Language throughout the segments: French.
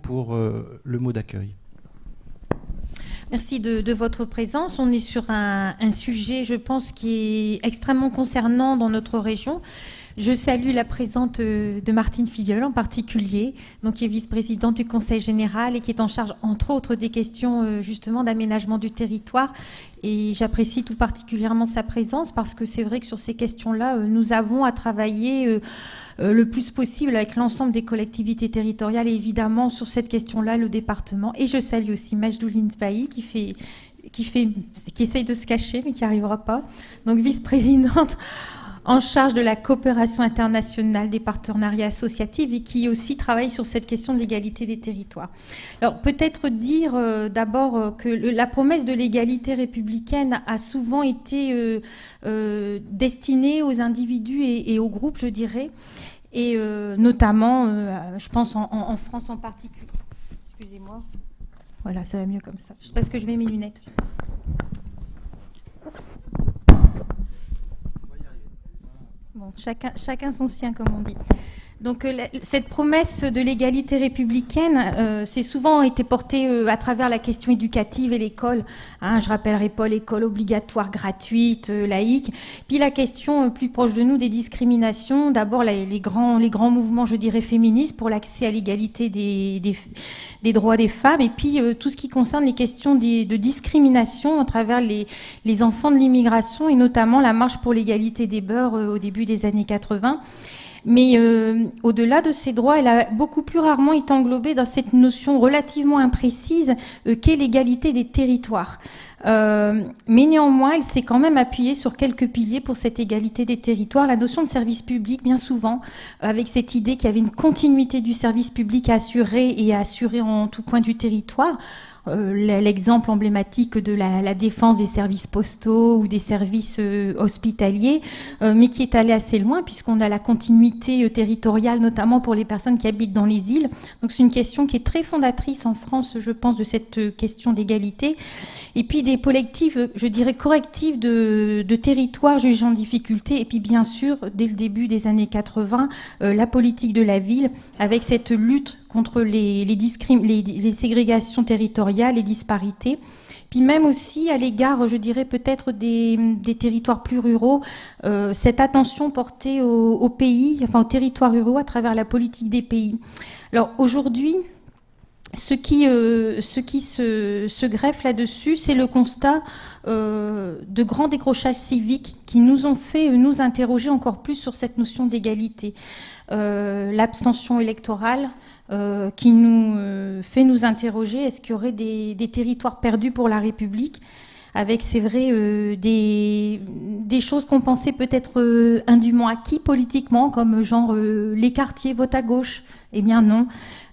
pour le mot d'accueil. Merci de votre présence. On est sur un sujet, je pense, qui est extrêmement concernant dans notre région. Je salue la présence de Martine Filleul en particulier, donc qui est vice-présidente du Conseil général et qui est en charge, entre autres, des questions justement d'aménagement du territoire. Et j'apprécie tout particulièrement sa présence parce que c'est vrai que sur ces questions-là, nous avons à travailler le plus possible avec l'ensemble des collectivités territoriales et évidemment sur cette question-là, le département. Et je salue aussi Majdouline Sbahi qui essaye de se cacher mais qui n'y arrivera pas. Donc vice-présidente en charge de la coopération internationale des partenariats associatifs et qui aussi travaille sur cette question de l'égalité des territoires. Alors peut-être dire d'abord que la promesse de l'égalité républicaine a souvent été destinée aux individus et aux groupes, je dirais, et notamment, je pense en France en particulier. Excusez-moi. Voilà, ça va mieux comme ça. Je sais pas ce que je mets mes lunettes. Bon, chacun son sien, comme on dit. Donc cette promesse de l'égalité républicaine, c'est souvent été portée à travers la question éducative et l'école. Hein, je rappellerai pas l'école obligatoire, gratuite, laïque. Puis la question plus proche de nous des discriminations. D'abord les grands mouvements, je dirais, féministes pour l'accès à l'égalité des droits des femmes. Et puis tout ce qui concerne les questions de discrimination à travers les enfants de l'immigration et notamment la marche pour l'égalité des beurs au début des années 80. Mais au-delà de ces droits, elle a beaucoup plus rarement été englobée dans cette notion relativement imprécise qu'est l'égalité des territoires. Mais néanmoins, elle s'est quand même appuyée sur quelques piliers pour cette égalité des territoires. La notion de service public, bien souvent, avec cette idée qu'il y avait une continuité du service public à assurer et à assurer en tout point du territoire. L'exemple emblématique de la défense des services postaux ou des services hospitaliers, mais qui est allé assez loin puisqu'on a la continuité territoriale, notamment pour les personnes qui habitent dans les îles. Donc c'est une question qui est très fondatrice en France, je pense, de cette question d'égalité. Et puis des collectifs, je dirais, correctifs de territoires jugés en difficulté. Et puis bien sûr, dès le début des années 80, la politique de la ville, avec cette lutte contre les ségrégations territoriales, les disparités. Puis même aussi à l'égard, je dirais peut-être des territoires plus ruraux, cette attention portée aux pays, enfin aux territoires ruraux à travers la politique des pays. Alors aujourd'hui, ce qui se greffe là-dessus, c'est le constat de grands décrochages civiques qui nous ont fait nous interroger encore plus sur cette notion d'égalité. L'abstention électorale qui nous fait nous interroger, est-ce qu'il y aurait des territoires perdus pour la République, avec, c'est vrai, des choses qu'on pensait peut-être indûment acquis politiquement, comme genre les quartiers votent à gauche. Eh bien non.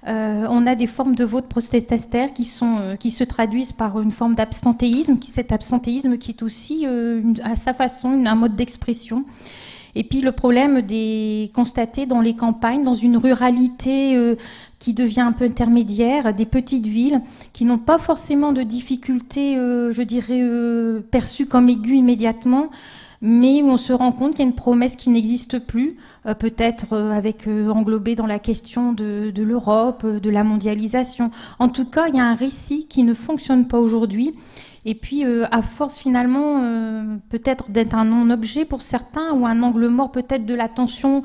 On a des formes de vote protestataire qui se traduisent par une forme d'abstentéisme, cet abstentéisme qui est aussi, à sa façon, un mode d'expression. Et puis le problème constaté dans les campagnes, dans une ruralité qui devient un peu intermédiaire, des petites villes qui n'ont pas forcément de difficultés, je dirais, perçues comme aiguës immédiatement, mais où on se rend compte qu'il y a une promesse qui n'existe plus, peut-être englobée dans la question de l'Europe, de la mondialisation. En tout cas, il y a un récit qui ne fonctionne pas aujourd'hui. Et puis, à force finalement, peut-être d'être un non-objet pour certains, ou un angle mort peut-être de l'attention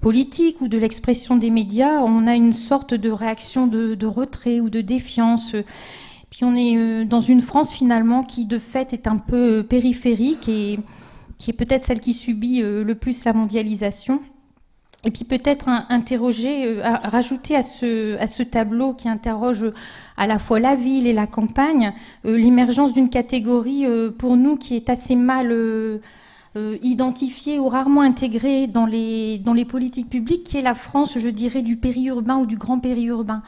politique ou de l'expression des médias, on a une sorte de réaction de retrait ou de défiance. Puis on est dans une France finalement qui de fait est un peu périphérique et qui est peut-être celle qui subit le plus la mondialisation. Et puis peut-être rajouter à ce tableau qui interroge à la fois la ville et la campagne, l'émergence d'une catégorie pour nous qui est assez mal identifiée ou rarement intégrée dans les politiques publiques, qui est la France, je dirais, du périurbain ou du grand périurbain.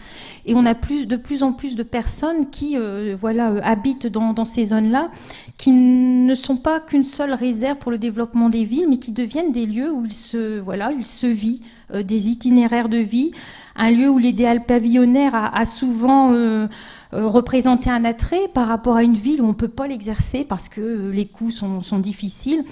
Et on a de plus en plus de personnes qui habitent dans ces zones-là, qui ne sont pas qu'une seule réserve pour le développement des villes, mais qui deviennent des lieux où il se vit, des itinéraires de vie, un lieu où l'idéal pavillonnaire a souvent représenté un attrait par rapport à une ville où on ne peut pas l'exercer parce que les coûts sont difficiles.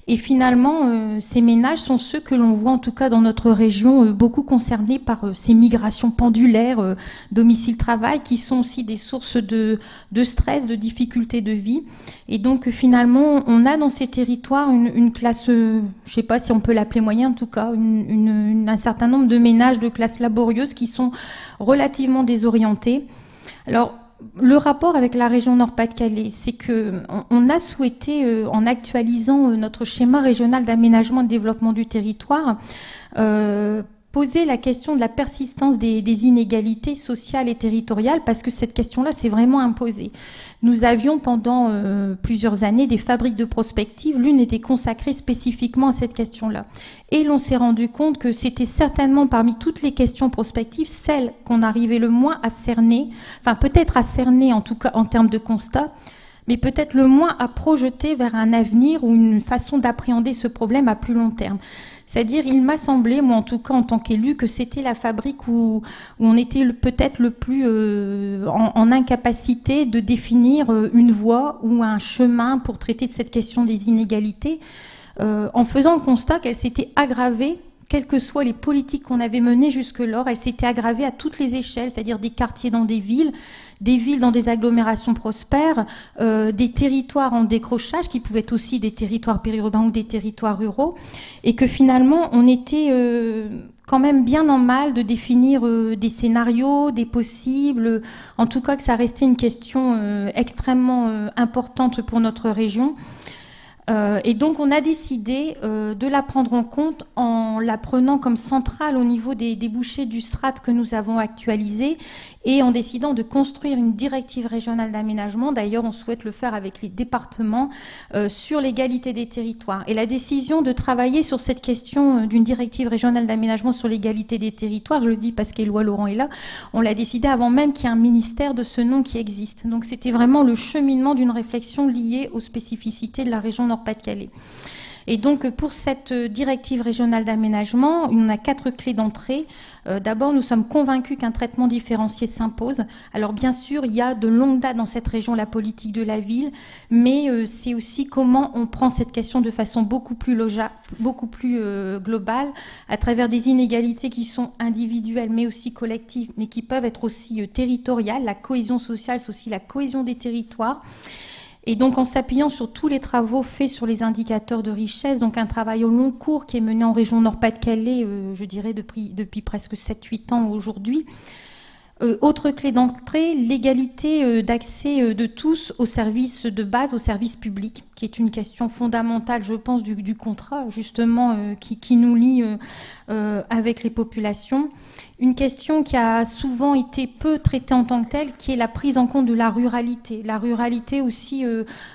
Et finalement, ces ménages sont ceux que l'on voit, en tout cas dans notre région, beaucoup concernés par ces migrations pendulaires, domicile-travail, qui sont aussi des sources de stress, de difficultés de vie. Et donc finalement, on a dans ces territoires une classe, je ne sais pas si on peut l'appeler moyenne, en tout cas, un certain nombre de ménages de classes laborieuses qui sont relativement désorientés. Alors, le rapport avec la région Nord-Pas-de-Calais, c'est qu'on a souhaité, en actualisant notre schéma régional d'aménagement et de développement du territoire, poser la question de la persistance des inégalités sociales et territoriales, parce que cette question-là s'est vraiment imposée. Nous avions pendant plusieurs années des fabriques de prospective, l'une était consacrée spécifiquement à cette question-là. Et l'on s'est rendu compte que c'était certainement parmi toutes les questions prospectives, celle qu'on arrivait le moins à cerner, enfin peut-être à cerner en tout cas en termes de constat, mais peut-être le moins à projeter vers un avenir ou une façon d'appréhender ce problème à plus long terme. C'est-à-dire, il m'a semblé, moi en tout cas en tant qu'élu, que c'était la fabrique où on était peut-être le plus en incapacité de définir une voie ou un chemin pour traiter de cette question des inégalités, en faisant le constat qu'elle s'était aggravée, quelles que soient les politiques qu'on avait menées jusque-lors, elle s'était aggravée à toutes les échelles, c'est-à-dire des quartiers dans des villes dans des agglomérations prospères, des territoires en décrochage, qui pouvaient être aussi des territoires périurbains ou des territoires ruraux, et que finalement, on était quand même bien en mal de définir des scénarios, des possibles, en tout cas que ça restait une question extrêmement importante pour notre région. Et donc on a décidé de la prendre en compte en la prenant comme centrale au niveau des débouchés du SRAT que nous avons actualisé, et en décidant de construire une directive régionale d'aménagement. D'ailleurs, on souhaite le faire avec les départements sur l'égalité des territoires. Et la décision de travailler sur cette question d'une directive régionale d'aménagement sur l'égalité des territoires, je le dis parce qu'Éloi Laurent est là, on l'a décidé avant même qu'il y ait un ministère de ce nom qui existe. Donc c'était vraiment le cheminement d'une réflexion liée aux spécificités de la région Nord-Pas-de-Calais. Et donc, pour cette directive régionale d'aménagement, on a 4 clés d'entrée. D'abord, nous sommes convaincus qu'un traitement différencié s'impose. Alors, bien sûr, il y a de longue date dans cette région la politique de la ville, mais c'est aussi comment on prend cette question de façon beaucoup plus globale, à travers des inégalités qui sont individuelles, mais aussi collectives, mais qui peuvent être aussi territoriales. La cohésion sociale, c'est aussi la cohésion des territoires. Et donc, en s'appuyant sur tous les travaux faits sur les indicateurs de richesse, donc un travail au long cours qui est mené en région Nord-Pas-de-Calais, je dirais depuis presque 7-8 ans aujourd'hui. Autre clé d'entrée, l'égalité d'accès de tous aux services de base, aux services publics, qui est une question fondamentale, je pense, du contrat, justement, qui nous lie avec les populations. Une question qui a souvent été peu traitée en tant que telle, qui est la prise en compte de la ruralité. La ruralité aussi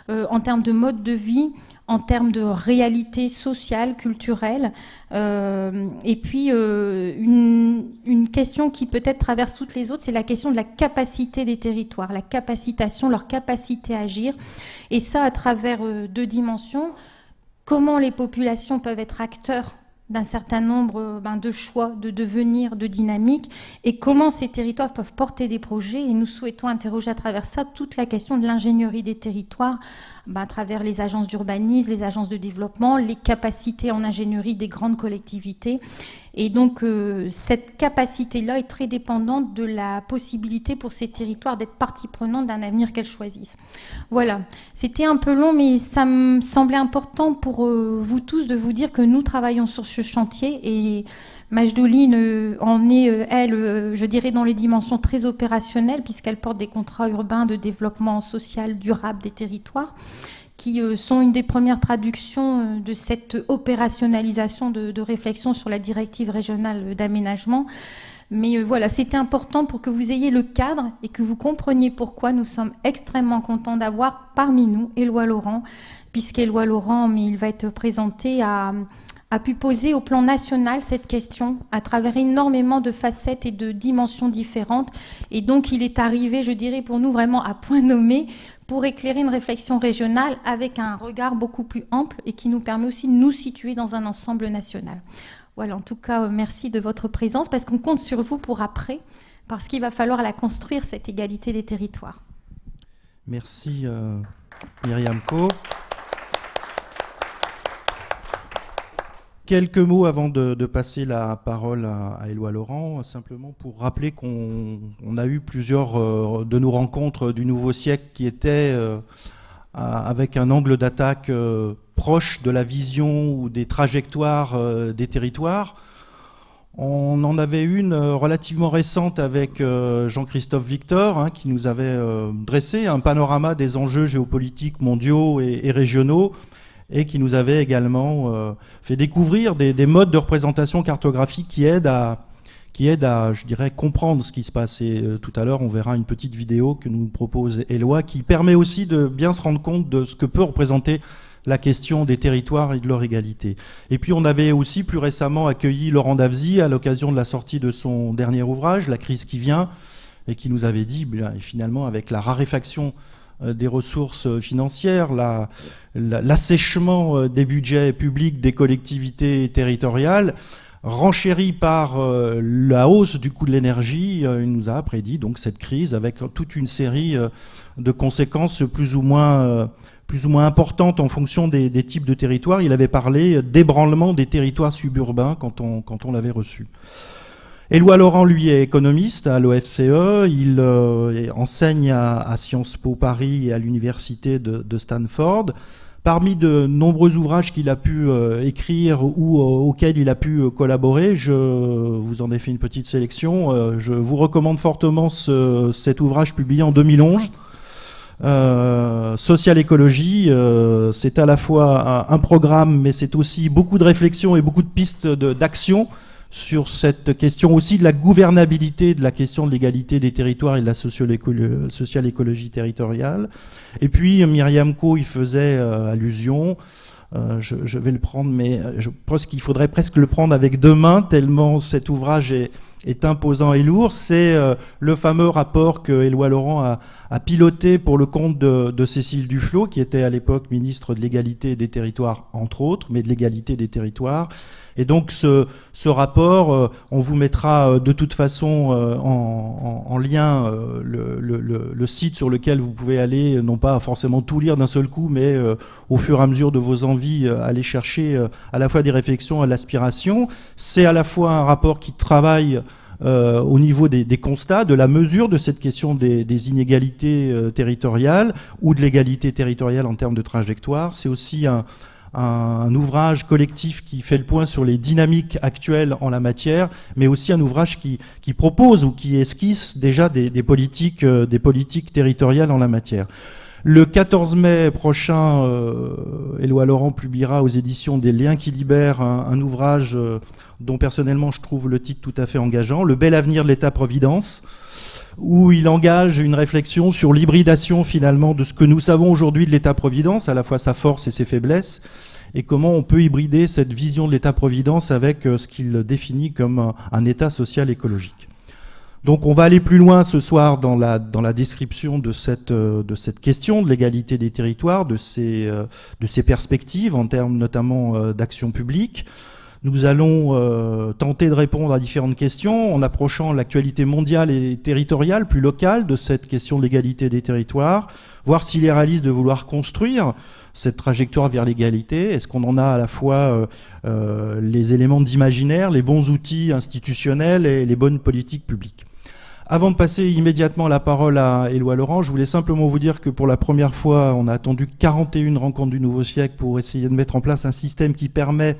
en termes de mode de vie, en termes de réalité sociale, culturelle. Et puis, une question qui peut-être traverse toutes les autres, c'est la question de la capacité des territoires, la capacitation, leur capacité à agir. Et ça, à travers 2 dimensions. Comment les populations peuvent être acteurs d'un certain nombre de choix, de devenir, de dynamique, et comment ces territoires peuvent porter des projets. Et nous souhaitons interroger à travers ça toute la question de l'ingénierie des territoires, à travers les agences d'urbanisme, les agences de développement, les capacités en ingénierie des grandes collectivités. Et donc, cette capacité-là est très dépendante de la possibilité pour ces territoires d'être partie prenante d'un avenir qu'elles choisissent. Voilà. C'était un peu long, mais ça me semblait important pour vous tous de vous dire que nous travaillons sur ce chantier, et Majdoline en est, elle, je dirais, dans les dimensions très opérationnelles, puisqu'elle porte des contrats urbains de développement social durable des territoires, qui sont une des premières traductions de cette opérationnalisation de réflexion sur la directive régionale d'aménagement. Mais voilà, c'était important pour que vous ayez le cadre et que vous compreniez pourquoi nous sommes extrêmement contents d'avoir parmi nous Éloi Laurent, puisqu'Éloi Laurent, mais il va être présenté, a pu poser au plan national cette question à travers énormément de facettes et de dimensions différentes. Et donc, il est arrivé, je dirais, pour nous vraiment à point nommé pour éclairer une réflexion régionale avec un regard beaucoup plus ample et qui nous permet aussi de nous situer dans un ensemble national. Voilà, en tout cas, merci de votre présence, parce qu'on compte sur vous pour après, parce qu'il va falloir la construire, cette égalité des territoires. Merci Myriam Co. quelques mots avant de passer la parole à Éloi Laurent, simplement pour rappeler qu'on a eu plusieurs de nos rencontres du nouveau siècle qui étaient avec un angle d'attaque proche de la vision ou des trajectoires des territoires. On en avait une relativement récente avec Jean-Christophe Victor, hein, qui nous avait dressé un panorama des enjeux géopolitiques mondiaux et régionaux, et qui nous avait également fait découvrir des modes de représentation cartographique qui aident à, je dirais, comprendre ce qui se passe. Et tout à l'heure, on verra une petite vidéo que nous propose Éloi, qui permet aussi de bien se rendre compte de ce que peut représenter la question des territoires et de leur égalité. Et puis on avait aussi plus récemment accueilli Laurent Davzy à l'occasion de la sortie de son dernier ouvrage, La crise qui vient, et qui nous avait dit, et finalement avec la raréfaction des ressources financières, l'assèchement des budgets publics des collectivités territoriales, renchéri par la hausse du coût de l'énergie, il nous a prédit donc cette crise avec toute une série de conséquences plus ou moins importantes en fonction des types de territoires. Il avait parlé d'ébranlement des territoires suburbains quand on l'avait reçu. Éloi Laurent, lui, est économiste à l'OFCE. Il enseigne à Sciences Po Paris et à l'université de Stanford. Parmi de nombreux ouvrages qu'il a pu écrire ou auxquels il a pu collaborer, je vous en ai fait une petite sélection. Je vous recommande fortement cet ouvrage publié en 2011. Social écologie, c'est à la fois un programme, mais c'est aussi beaucoup de réflexions et beaucoup de pistes d'action sur cette question aussi de la gouvernabilité, de la question de l'égalité des territoires et de la social écologie territoriale. Et puis Myriam Co y faisait allusion. Je vais le prendre, mais je pense qu'il faudrait presque le prendre avec deux mains, tellement cet ouvrage est imposant et lourd. C'est le fameux rapport que Éloi Laurent a piloté pour le compte de Cécile Duflot, qui était à l'époque ministre de l'égalité des territoires, entre autres, mais de l'égalité des territoires. Et donc ce rapport, on vous mettra de toute façon en lien le site sur lequel vous pouvez aller, non pas forcément tout lire d'un seul coup, mais au fur et à mesure de vos envies, aller chercher à la fois des réflexions, à l'aspiration. C'est à la fois un rapport qui travaille au niveau des constats, de la mesure de cette question des inégalités territoriales ou de l'égalité territoriale en termes de trajectoire. C'est aussi un ouvrage collectif qui fait le point sur les dynamiques actuelles en la matière, mais aussi un ouvrage qui propose ou qui esquisse déjà des politiques territoriales en la matière. Le 14 mai prochain, Éloi Laurent publiera aux éditions des Liens qui libèrent un ouvrage dont personnellement je trouve le titre tout à fait engageant, Le bel avenir de l'État-providence, où il engage une réflexion sur l'hybridation finalement de ce que nous savons aujourd'hui de l'État-providence, à la fois sa force et ses faiblesses, et comment on peut hybrider cette vision de l'État-providence avec ce qu'il définit comme un État social écologique. Donc on va aller plus loin ce soir dans la description de cette question de l'égalité des territoires, de ces perspectives en termes notamment d'action publique. Nous allons tenter de répondre à différentes questions en approchant l'actualité mondiale et territoriale, plus locale, de cette question de l'égalité des territoires, voir s'il est réaliste de vouloir construire cette trajectoire vers l'égalité. Est-ce qu'on en a à la fois les éléments d'imaginaire, les bons outils institutionnels et les bonnes politiques publiques? Avant de passer immédiatement la parole à Éloi Laurent, je voulais simplement vous dire que pour la première fois, on a attendu 41 rencontres du nouveau siècle pour essayer de mettre en place un système qui permet,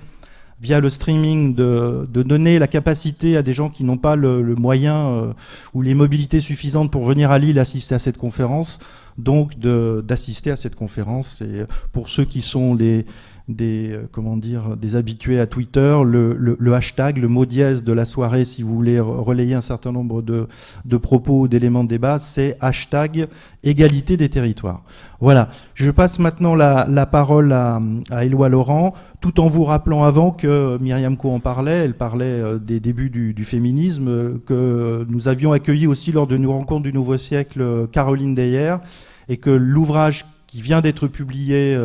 via le streaming, de donner la capacité à des gens qui n'ont pas le moyen ou les mobilités suffisantes pour venir à Lille assister à cette conférence, donc d'assister à cette conférence. Et pour ceux qui sont des habitués à Twitter, le hashtag, le mot dièse de la soirée, si vous voulez relayer un certain nombre de propos, d'éléments de débat, c'est hashtag égalité des territoires. Voilà. Je passe maintenant la parole à Éloi Laurent, tout en vous rappelant avant que Myriam Co en parlait, elle parlait des débuts du féminisme, que nous avions accueilli aussi lors de nos rencontres du Nouveau Siècle Caroline Deyer, et que l'ouvrage qui vient d'être publié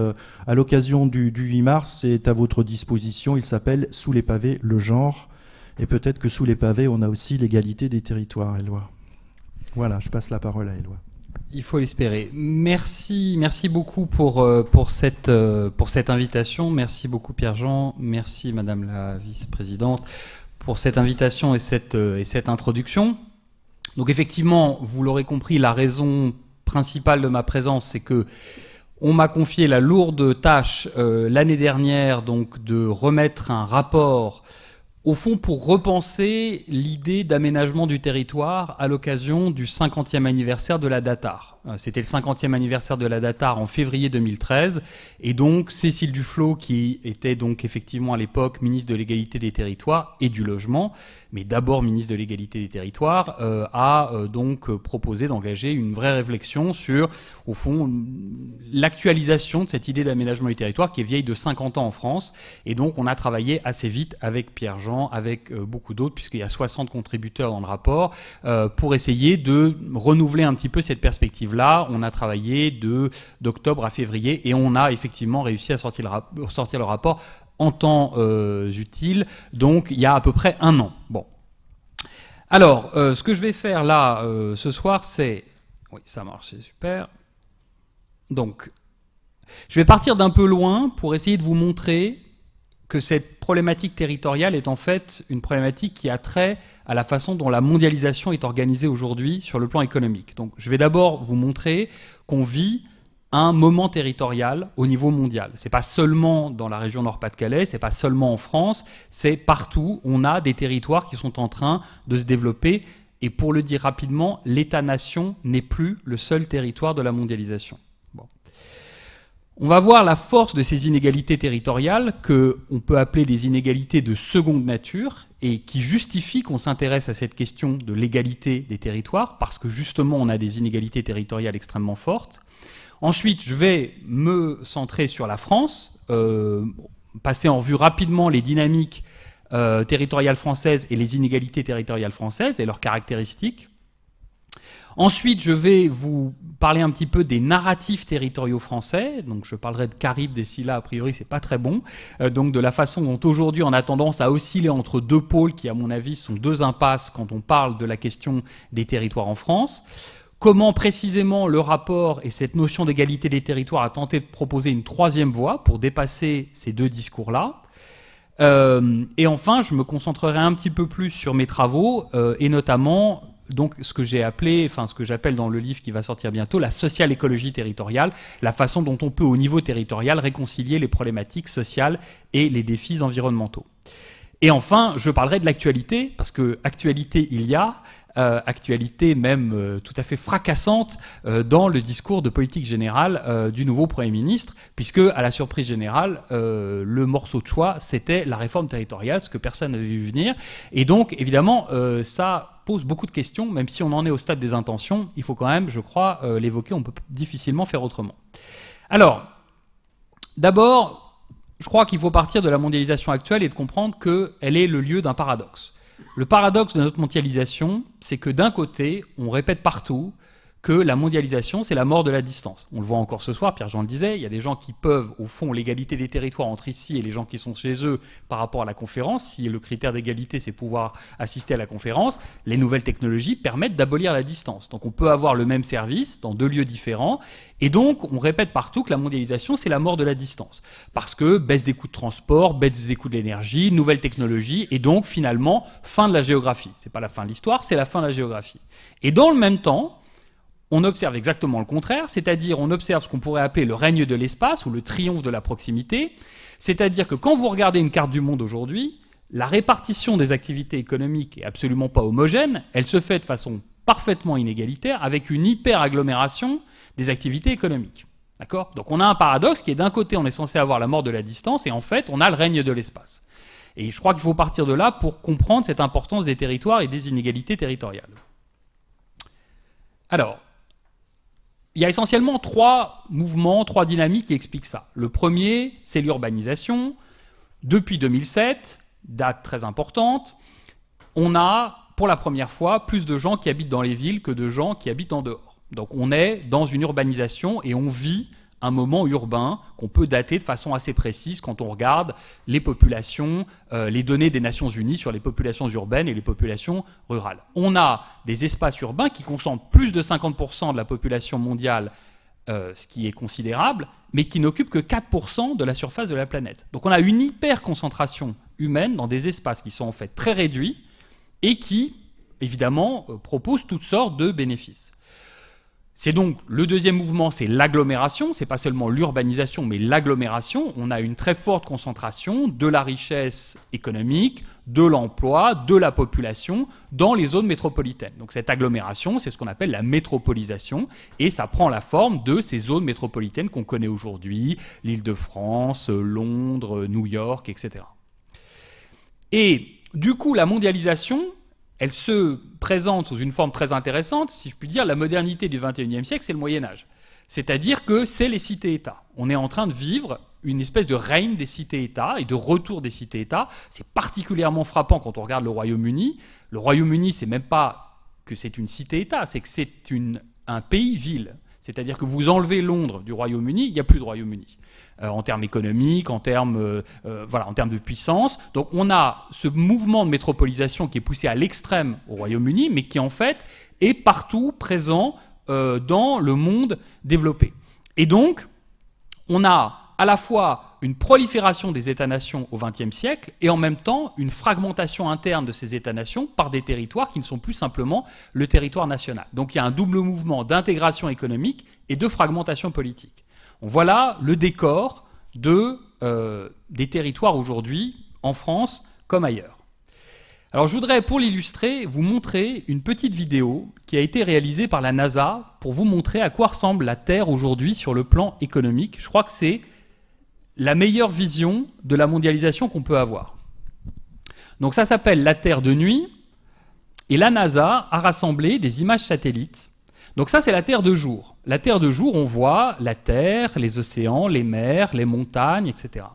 à l'occasion du 8 mars, est à votre disposition. Il s'appelle « Sous les pavés, le genre ». Et peut-être que sous les pavés, on a aussi l'égalité des territoires, Éloi. Voilà, je passe la parole à Éloi. Il faut l'espérer. Merci beaucoup pour cette invitation. Merci beaucoup Pierre-Jean. Merci Madame la vice-présidente pour cette invitation et cette introduction. Donc effectivement, vous l'aurez compris, la raison principale de ma présence, c'est que on m'a confié la lourde tâche l'année dernière donc de remettre un rapport au fond pour repenser l'idée d'aménagement du territoire à l'occasion du 50e anniversaire de la DATAR. C'était le 50e anniversaire de la DATAR en février 2013, et donc Cécile Duflot, qui était donc effectivement à l'époque ministre de l'égalité des territoires et du logement, mais d'abord ministre de l'égalité des territoires, a donc proposé d'engager une vraie réflexion sur, au fond, l'actualisation de cette idée d'aménagement du territoire qui est vieille de 50 ans en France, et donc on a travaillé assez vite avec Pierre-Jean, avec beaucoup d'autres, puisqu'il y a 60 contributeurs dans le rapport, pour essayer de renouveler un petit peu cette perspective-là. On a travaillé d'octobre à février et on a effectivement réussi à sortir le rapport en temps utile, donc il y a à peu près un an. Bon. Alors, ce que je vais faire là ce soir, c'est... Oui, ça marche, c'est super. Donc, je vais partir d'un peu loin pour essayer de vous montrer que cette problématique territoriale est en fait une problématique qui a trait à la façon dont la mondialisation est organisée aujourd'hui sur le plan économique. Donc je vais d'abord vous montrer qu'on vit un moment territorial au niveau mondial. C'est pas seulement dans la région Nord-Pas-de-Calais, c'est pas seulement en France, c'est partout. On a des territoires qui sont en train de se développer. Et pour le dire rapidement, l'État-nation n'est plus le seul territoire de la mondialisation. On va voir la force de ces inégalités territoriales qu'on peut appeler des inégalités de seconde nature et qui justifient qu'on s'intéresse à cette question de l'égalité des territoires parce que justement on a des inégalités territoriales extrêmement fortes. Ensuite, je vais me centrer sur la France, passer en revue rapidement les dynamiques territoriales françaises et les inégalités territoriales françaises et leurs caractéristiques. Ensuite, je vais vous parler un petit peu des narratifs territoriaux français. Donc, je parlerai de Charybde, des Scylla, a priori, c'est pas très bon. Donc, de la façon dont aujourd'hui on a tendance à osciller entre deux pôles qui, à mon avis, sont deux impasses quand on parle de la question des territoires en France. Comment précisément le rapport et cette notion d'égalité des territoires a tenté de proposer une troisième voie pour dépasser ces deux discours-là. Et enfin, je me concentrerai un petit peu plus sur mes travaux et notamment donc ce que j'ai appelé, enfin ce que j'appelle dans le livre qui va sortir bientôt, la social écologie territoriale, la façon dont on peut au niveau territorial réconcilier les problématiques sociales et les défis environnementaux. Et enfin, je parlerai de l'actualité, parce que actualité il y a, actualité même tout à fait fracassante dans le discours de politique générale du nouveau Premier ministre, puisque à la surprise générale, le morceau de choix, c'était la réforme territoriale, ce que personne n'avait vu venir. Et donc, évidemment, ça pose beaucoup de questions, même si on en est au stade des intentions, il faut quand même, je crois, l'évoquer, on peut difficilement faire autrement. Alors, d'abord, je crois qu'il faut partir de la mondialisation actuelle et de comprendre qu'elle est le lieu d'un paradoxe. Le paradoxe de notre mondialisation, c'est que d'un côté, on répète partout que la mondialisation, c'est la mort de la distance. On le voit encore ce soir, Pierre-Jean le disait, il y a des gens qui peuvent, au fond, l'égalité des territoires entre ici et les gens qui sont chez eux par rapport à la conférence. Si le critère d'égalité, c'est pouvoir assister à la conférence, les nouvelles technologies permettent d'abolir la distance. Donc on peut avoir le même service dans deux lieux différents. Et donc, on répète partout que la mondialisation, c'est la mort de la distance. Parce que baisse des coûts de transport, baisse des coûts de l'énergie, nouvelles technologies, et donc, finalement, fin de la géographie. C'est pas la fin de l'histoire, c'est la fin de la géographie. Et dans le même temps, on observe exactement le contraire, c'est-à-dire on observe ce qu'on pourrait appeler le règne de l'espace ou le triomphe de la proximité, c'est-à-dire que quand vous regardez une carte du monde aujourd'hui, la répartition des activités économiques est absolument pas homogène, elle se fait de façon parfaitement inégalitaire avec une hyper-agglomération des activités économiques. D'accord ? Donc on a un paradoxe qui est d'un côté on est censé avoir la mort de la distance et en fait on a le règne de l'espace. Et je crois qu'il faut partir de là pour comprendre cette importance des territoires et des inégalités territoriales. Alors, il y a essentiellement trois mouvements, trois dynamiques qui expliquent ça. Le premier, c'est l'urbanisation. Depuis 2007, date très importante, on a, pour la première fois, plus de gens qui habitent dans les villes que de gens qui habitent en dehors. Donc on est dans une urbanisation et on vit un moment urbain qu'on peut dater de façon assez précise quand on regarde les populations, les données des Nations Unies sur les populations urbaines et les populations rurales. On a des espaces urbains qui concentrent plus de 50% de la population mondiale, ce qui est considérable, mais qui n'occupent que 4% de la surface de la planète. Donc on a une hyper-concentration humaine dans des espaces qui sont en fait très réduits et qui, évidemment, proposent toutes sortes de bénéfices. C'est donc le deuxième mouvement, c'est l'agglomération. C'est pas seulement l'urbanisation, mais l'agglomération. On a une très forte concentration de la richesse économique, de l'emploi, de la population dans les zones métropolitaines. Donc cette agglomération, c'est ce qu'on appelle la métropolisation, et ça prend la forme de ces zones métropolitaines qu'on connaît aujourd'hui, l'Île-de-France, Londres, New York, etc. Et du coup, la mondialisation, elle se présente sous une forme très intéressante. Si je puis dire, la modernité du XXIe siècle, c'est le Moyen-Âge. C'est-à-dire que c'est les cités-États. On est en train de vivre une espèce de règne des cités-États et de retour des cités-États. C'est particulièrement frappant quand on regarde le Royaume-Uni. Le Royaume-Uni, c'est même pas que c'est une cité-État, c'est que c'est un pays-ville. C'est-à-dire que vous enlevez Londres du Royaume-Uni, il n'y a plus de Royaume-Uni. En termes économiques, en termes de puissance. Donc on a ce mouvement de métropolisation qui est poussé à l'extrême au Royaume-Uni, mais qui en fait est partout présent dans le monde développé. Et donc, on a à la fois une prolifération des États-nations au XXe siècle et en même temps une fragmentation interne de ces États-nations par des territoires qui ne sont plus simplement le territoire national. Donc il y a un double mouvement d'intégration économique et de fragmentation politique. Voilà le décor des territoires aujourd'hui, en France comme ailleurs. Alors je voudrais, pour l'illustrer, vous montrer une petite vidéo qui a été réalisée par la NASA pour vous montrer à quoi ressemble la Terre aujourd'hui sur le plan économique. Je crois que c'est la meilleure vision de la mondialisation qu'on peut avoir. Donc ça s'appelle la Terre de nuit, et la NASA a rassemblé des images satellites. Donc ça, c'est la Terre de jour. La Terre de jour, on voit la Terre, les océans, les mers, les montagnes, etc.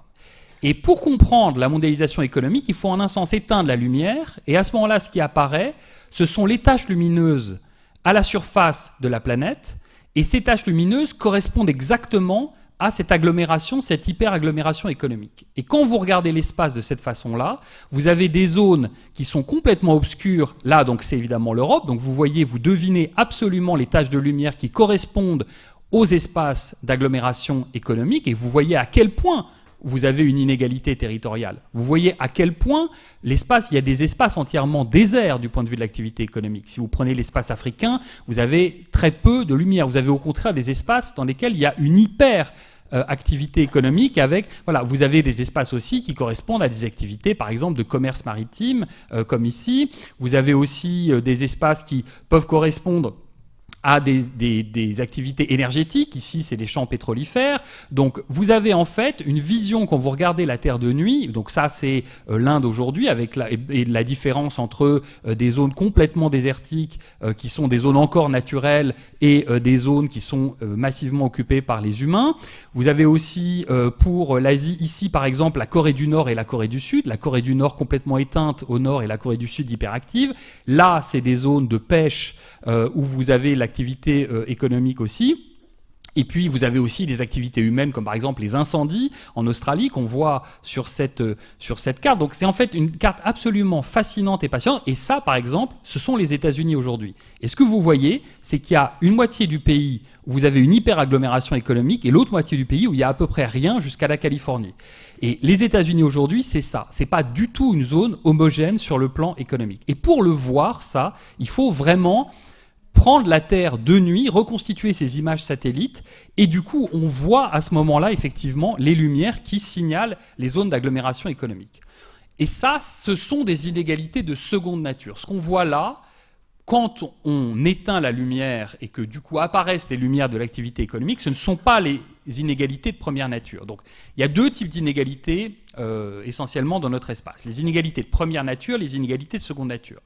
Et pour comprendre la mondialisation économique, il faut en un sens éteindre la lumière, et à ce moment-là, ce qui apparaît, ce sont les taches lumineuses à la surface de la planète, et ces taches lumineuses correspondent exactement à cette agglomération, cette hyper-agglomération économique. Et quand vous regardez l'espace de cette façon-là, vous avez des zones qui sont complètement obscures. Là, donc, c'est évidemment l'Europe. Donc, vous voyez, vous devinez absolument les taches de lumière qui correspondent aux espaces d'agglomération économique, et vous voyez à quel point vous avez une inégalité territoriale. Vous voyez à quel point l'espace, il y a des espaces entièrement déserts du point de vue de l'activité économique. Si vous prenez l'espace africain, vous avez très peu de lumière. Vous avez au contraire des espaces dans lesquels il y a une activité économique avec, voilà, vous avez des espaces aussi qui correspondent à des activités, par exemple, de commerce maritime, comme ici. Vous avez aussi des espaces qui peuvent correspondre à des activités énergétiques. Ici, c'est des champs pétrolifères. Donc, vous avez en fait une vision quand vous regardez la Terre de nuit. Donc ça, c'est l'Inde aujourd'hui, avec la différence entre des zones complètement désertiques, qui sont des zones encore naturelles, et des zones qui sont massivement occupées par les humains. Vous avez aussi, pour l'Asie, ici, par exemple, la Corée du Nord et la Corée du Sud. La Corée du Nord complètement éteinte au nord et la Corée du Sud hyperactive. Là, c'est des zones de pêche où vous avez l'activité économique aussi. Et puis, vous avez aussi des activités humaines, comme par exemple les incendies en Australie, qu'on voit sur cette carte. Donc, c'est en fait une carte absolument fascinante et passionnante. Et ça, par exemple, ce sont les États-Unis aujourd'hui. Et ce que vous voyez, c'est qu'il y a une moitié du pays où vous avez une hyper-agglomération économique et l'autre moitié du pays où il y a à peu près rien jusqu'à la Californie. Et les États-Unis aujourd'hui, c'est ça. C'est pas du tout une zone homogène sur le plan économique. Et pour le voir, ça, il faut vraiment prendre la Terre de nuit, reconstituer ces images satellites, et du coup, on voit à ce moment-là, effectivement, les lumières qui signalent les zones d'agglomération économique. Et ça, ce sont des inégalités de seconde nature. Ce qu'on voit là, quand on éteint la lumière et que du coup apparaissent les lumières de l'activité économique, ce ne sont pas les inégalités de première nature. Donc, il y a deux types d'inégalités essentiellement dans notre espace. Les inégalités de première nature, les inégalités de seconde nature.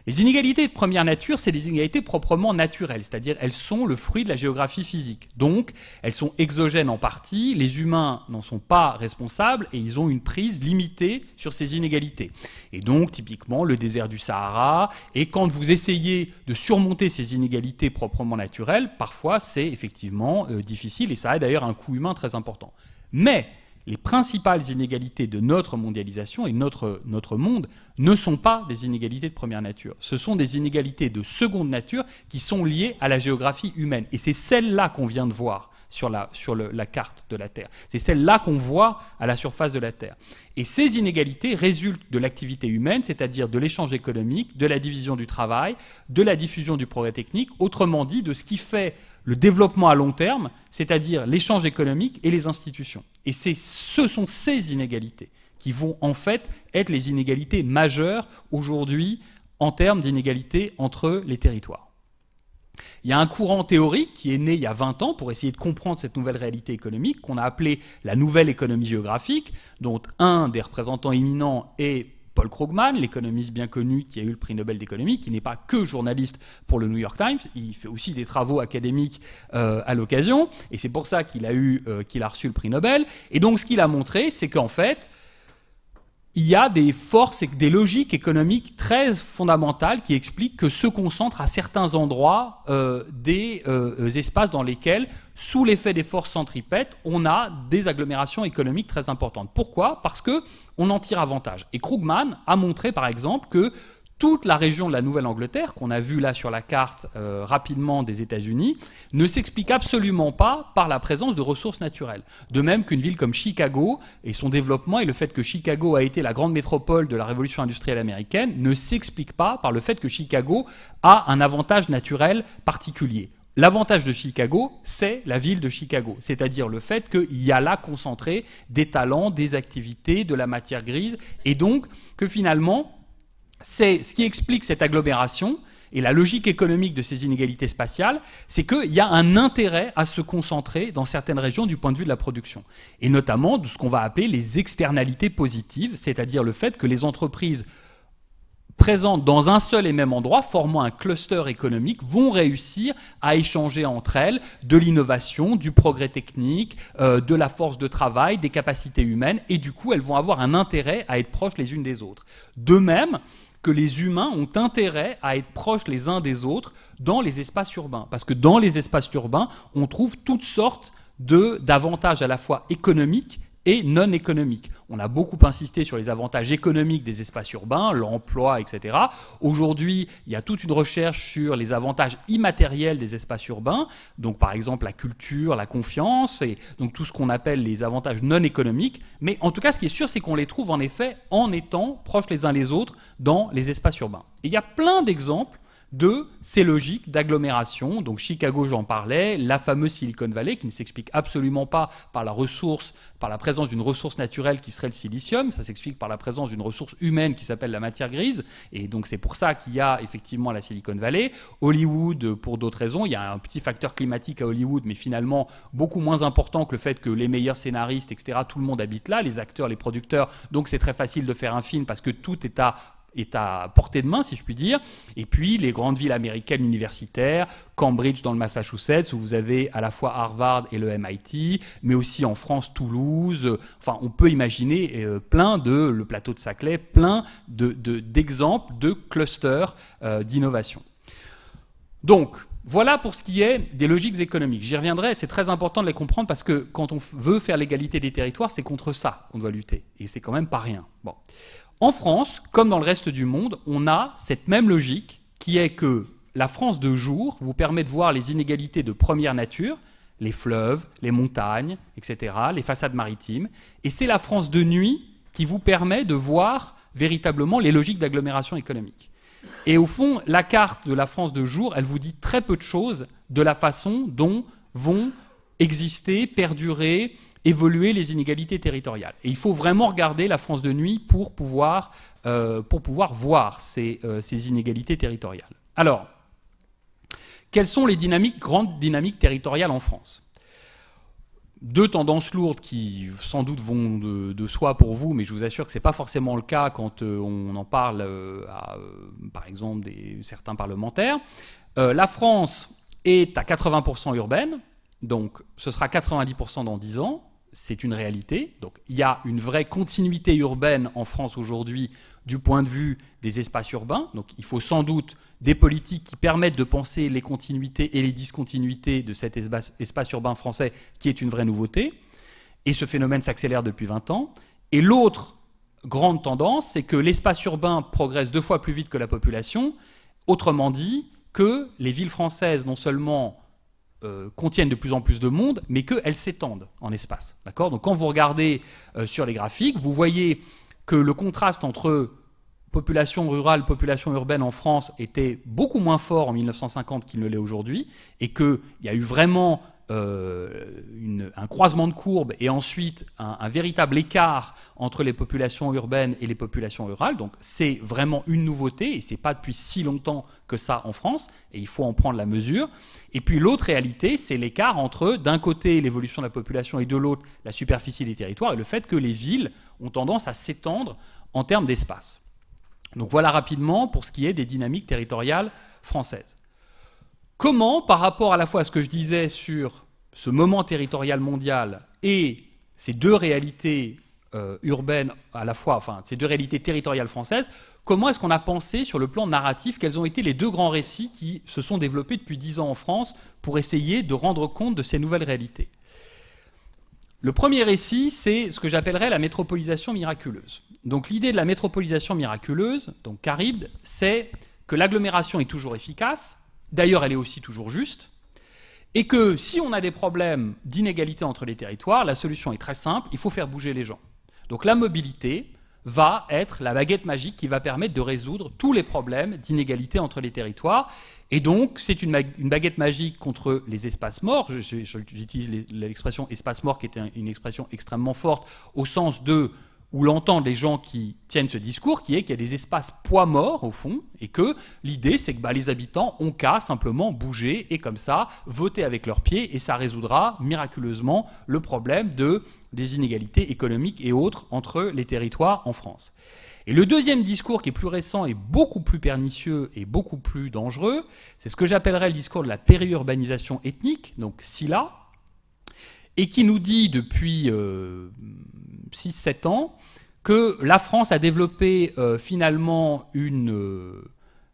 Les inégalités de première nature, c'est des inégalités proprement naturelles, c'est-à-dire elles sont le fruit de la géographie physique. Donc, elles sont exogènes en partie, les humains n'en sont pas responsables et ils ont une prise limitée sur ces inégalités. Et donc, typiquement, le désert du Sahara, et quand vous essayez de surmonter ces inégalités proprement naturelles, parfois c'est effectivement difficile et ça a d'ailleurs un coût humain très important. Mais les principales inégalités de notre mondialisation et notre monde ne sont pas des inégalités de première nature. Ce sont des inégalités de seconde nature qui sont liées à la géographie humaine. Et c'est celle-là qu'on vient de voir sur la carte de la Terre. C'est celle-là qu'on voit à la surface de la Terre. Et ces inégalités résultent de l'activité humaine, c'est-à-dire de l'échange économique, de la division du travail, de la diffusion du progrès technique, autrement dit, de ce qui fait le développement à long terme, c'est-à-dire l'échange économique et les institutions. Et ce sont ces inégalités qui vont en fait être les inégalités majeures aujourd'hui en termes d'inégalités entre les territoires. Il y a un courant théorique qui est né il y a 20 ans pour essayer de comprendre cette nouvelle réalité économique qu'on a appelée la nouvelle économie géographique, dont un des représentants éminents est Paul Krugman, l'économiste bien connu qui a eu le prix Nobel d'économie, qui n'est pas que journaliste pour le New York Times, il fait aussi des travaux académiques à l'occasion, et c'est pour ça qu'il a reçu le prix Nobel. Et donc ce qu'il a montré, c'est qu'en fait, il y a des forces et des logiques économiques très fondamentales qui expliquent que se concentrent à certains endroits des espaces dans lesquels, sous l'effet des forces centripètes, on a des agglomérations économiques très importantes. Pourquoi ? Parce qu'on en tire avantage. Et Krugman a montré, par exemple, que toute la région de la Nouvelle-Angleterre, qu'on a vue là sur la carte rapidement des États-Unis, ne s'explique absolument pas par la présence de ressources naturelles. De même qu'une ville comme Chicago et son développement et le fait que Chicago a été la grande métropole de la révolution industrielle américaine ne s'explique pas par le fait que Chicago a un avantage naturel particulier. L'avantage de Chicago, c'est la ville de Chicago, c'est-à-dire le fait qu'il y a là concentré des talents, des activités, de la matière grise, et donc que finalement, c'est ce qui explique cette agglomération et la logique économique de ces inégalités spatiales, c'est qu'il y a un intérêt à se concentrer dans certaines régions du point de vue de la production, et notamment de ce qu'on va appeler les externalités positives, c'est-à-dire le fait que les entreprises présentes dans un seul et même endroit, formant un cluster économique, vont réussir à échanger entre elles de l'innovation, du progrès technique, de la force de travail, des capacités humaines, et du coup, elles vont avoir un intérêt à être proches les unes des autres. De même que les humains ont intérêt à être proches les uns des autres dans les espaces urbains. Parce que dans les espaces urbains, on trouve toutes sortes d'avantages à la fois économiques et non économiques. On a beaucoup insisté sur les avantages économiques des espaces urbains, l'emploi, etc. Aujourd'hui, il y a toute une recherche sur les avantages immatériels des espaces urbains, donc par exemple la culture, la confiance, et donc tout ce qu'on appelle les avantages non économiques. Mais en tout cas, ce qui est sûr, c'est qu'on les trouve en effet en étant proches les uns les autres dans les espaces urbains. Et il y a plein d'exemples de ces logiques d'agglomération. Donc Chicago, j'en parlais, la fameuse Silicon Valley, qui ne s'explique absolument pas par la présence d'une ressource naturelle qui serait le silicium, ça s'explique par la présence d'une ressource humaine qui s'appelle la matière grise, et donc c'est pour ça qu'il y a effectivement la Silicon Valley. Hollywood, pour d'autres raisons, il y a un petit facteur climatique à Hollywood, mais finalement beaucoup moins important que le fait que les meilleurs scénaristes, etc., tout le monde habite là, les acteurs, les producteurs, donc c'est très facile de faire un film parce que tout est à portée de main, si je puis dire. Et puis, les grandes villes américaines universitaires, Cambridge dans le Massachusetts, où vous avez à la fois Harvard et le MIT, mais aussi en France, Toulouse. Enfin, on peut imaginer le plateau de Saclay, plein d'exemples de clusters d'innovation. Donc, voilà pour ce qui est des logiques économiques. J'y reviendrai, c'est très important de les comprendre parce que quand on veut faire l'égalité des territoires, c'est contre ça qu'on doit lutter. Et c'est quand même pas rien. Bon. En France, comme dans le reste du monde, on a cette même logique qui est que la France de jour vous permet de voir les inégalités de première nature, les fleuves, les montagnes, etc., les façades maritimes, et c'est la France de nuit qui vous permet de voir véritablement les logiques d'agglomération économique. Et au fond, la carte de la France de jour, elle vous dit très peu de choses de la façon dont vont exister, perdurer, évoluer les inégalités territoriales. Et il faut vraiment regarder la France de nuit pour pouvoir voir ces inégalités territoriales. Alors, quelles sont les grandes dynamiques territoriales en France ? deux tendances lourdes qui sans doute vont de soi pour vous, mais je vous assure que ce n'est pas forcément le cas quand on en parle à, par exemple, certains parlementaires. La France est à 80% urbaine, donc ce sera 90% dans 10 ans. C'est une réalité. Donc il y a une vraie continuité urbaine en France aujourd'hui du point de vue des espaces urbains. Donc il faut sans doute des politiques qui permettent de penser les continuités et les discontinuités de cet espace urbain français, qui est une vraie nouveauté. Et ce phénomène s'accélère depuis 20 ans. Et l'autre grande tendance, c'est que l'espace urbain progresse 2 fois plus vite que la population. Autrement dit, que les villes françaises non seulement contiennent de plus en plus de monde, mais qu'elles s'étendent en espace. D'accord ? Donc quand vous regardez sur les graphiques, vous voyez que le contraste entre population rurale, population urbaine en France était beaucoup moins fort en 1950 qu'il ne l'est aujourd'hui, et qu'il y a eu vraiment un croisement de courbes et ensuite un véritable écart entre les populations urbaines et les populations rurales. Donc c'est vraiment une nouveauté et c'est pas depuis si longtemps que ça en France et il faut en prendre la mesure. Et puis l'autre réalité, c'est l'écart entre d'un côté l'évolution de la population et de l'autre la superficie des territoires et le fait que les villes ont tendance à s'étendre en termes d'espace. Donc voilà rapidement pour ce qui est des dynamiques territoriales françaises. Comment, par rapport à la fois à ce que je disais sur ce moment territorial mondial et ces deux réalités urbaines à la fois, enfin ces deux réalités territoriales françaises, comment est-ce qu'on a pensé sur le plan narratif, quels ont été les deux grands récits qui se sont développés depuis 10 ans en France pour essayer de rendre compte de ces nouvelles réalités? Le premier récit, c'est ce que j'appellerais la métropolisation miraculeuse. Donc l'idée de la métropolisation miraculeuse, donc Charybde, c'est que l'agglomération est toujours efficace. D'ailleurs, elle est aussi toujours juste, et que si on a des problèmes d'inégalité entre les territoires, la solution est très simple, il faut faire bouger les gens. Donc la mobilité va être la baguette magique qui va permettre de résoudre tous les problèmes d'inégalité entre les territoires. Et donc, c'est une baguette magique contre les espaces morts. J'utilise l'expression espace mort, qui est une expression extrêmement forte, au sens de où l'entendent les gens qui tiennent ce discours, qui est qu'il y a des espaces poids morts, au fond, et que l'idée, c'est que les habitants ont qu'à simplement bouger, et comme ça, voter avec leurs pieds, et ça résoudra miraculeusement le problème des inégalités économiques et autres entre les territoires en France. Et le deuxième discours, qui est plus récent et beaucoup plus pernicieux et beaucoup plus dangereux, c'est ce que j'appellerais le discours de la périurbanisation ethnique, donc SILA, et qui nous dit depuis 6-7 ans que la France a développé finalement une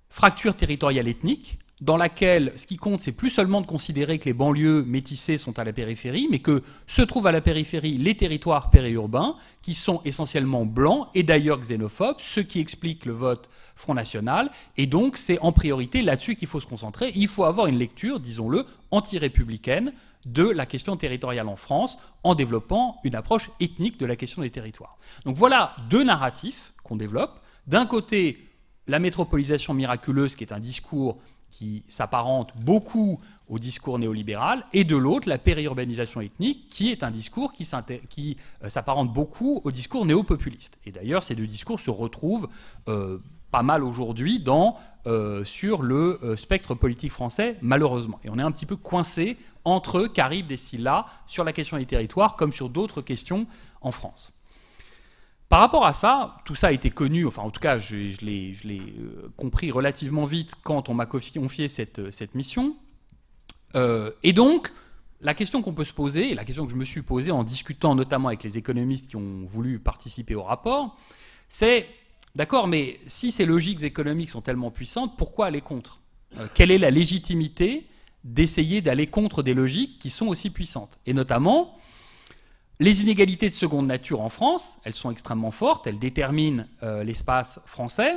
fracture territoriale ethnique dans laquelle ce qui compte, c'est plus seulement de considérer que les banlieues métissées sont à la périphérie, mais que se trouvent à la périphérie les territoires périurbains qui sont essentiellement blancs et d'ailleurs xénophobes, ce qui explique le vote Front National. Et donc c'est en priorité là-dessus qu'il faut se concentrer. Il faut avoir une lecture, disons-le, anti-républicaine de la question territoriale en France en développant une approche ethnique de la question des territoires. Donc voilà deux narratifs qu'on développe. D'un côté, la métropolisation miraculeuse, qui est un discours qui s'apparente beaucoup au discours néolibéral, et de l'autre, la périurbanisation ethnique, qui est un discours qui s'apparente beaucoup au discours néopopuliste. Et d'ailleurs, ces deux discours se retrouvent pas mal aujourd'hui sur le spectre politique français, malheureusement. Et on est un petit peu coincé entre Charybde et Scylla sur la question des territoires, comme sur d'autres questions en France. Par rapport à ça, tout ça a été connu, enfin en tout cas je l'ai compris relativement vite quand on m'a confié cette mission. Et donc, la question qu'on peut se poser, et la question que je me suis posée en discutant notamment avec les économistes qui ont voulu participer au rapport, c'est, d'accord, mais si ces logiques économiques sont tellement puissantes, pourquoi aller contre ? Quelle est la légitimité d'essayer d'aller contre des logiques qui sont aussi puissantes ? Et notamment, les inégalités de seconde nature en France, elles sont extrêmement fortes, elles déterminent l'espace français.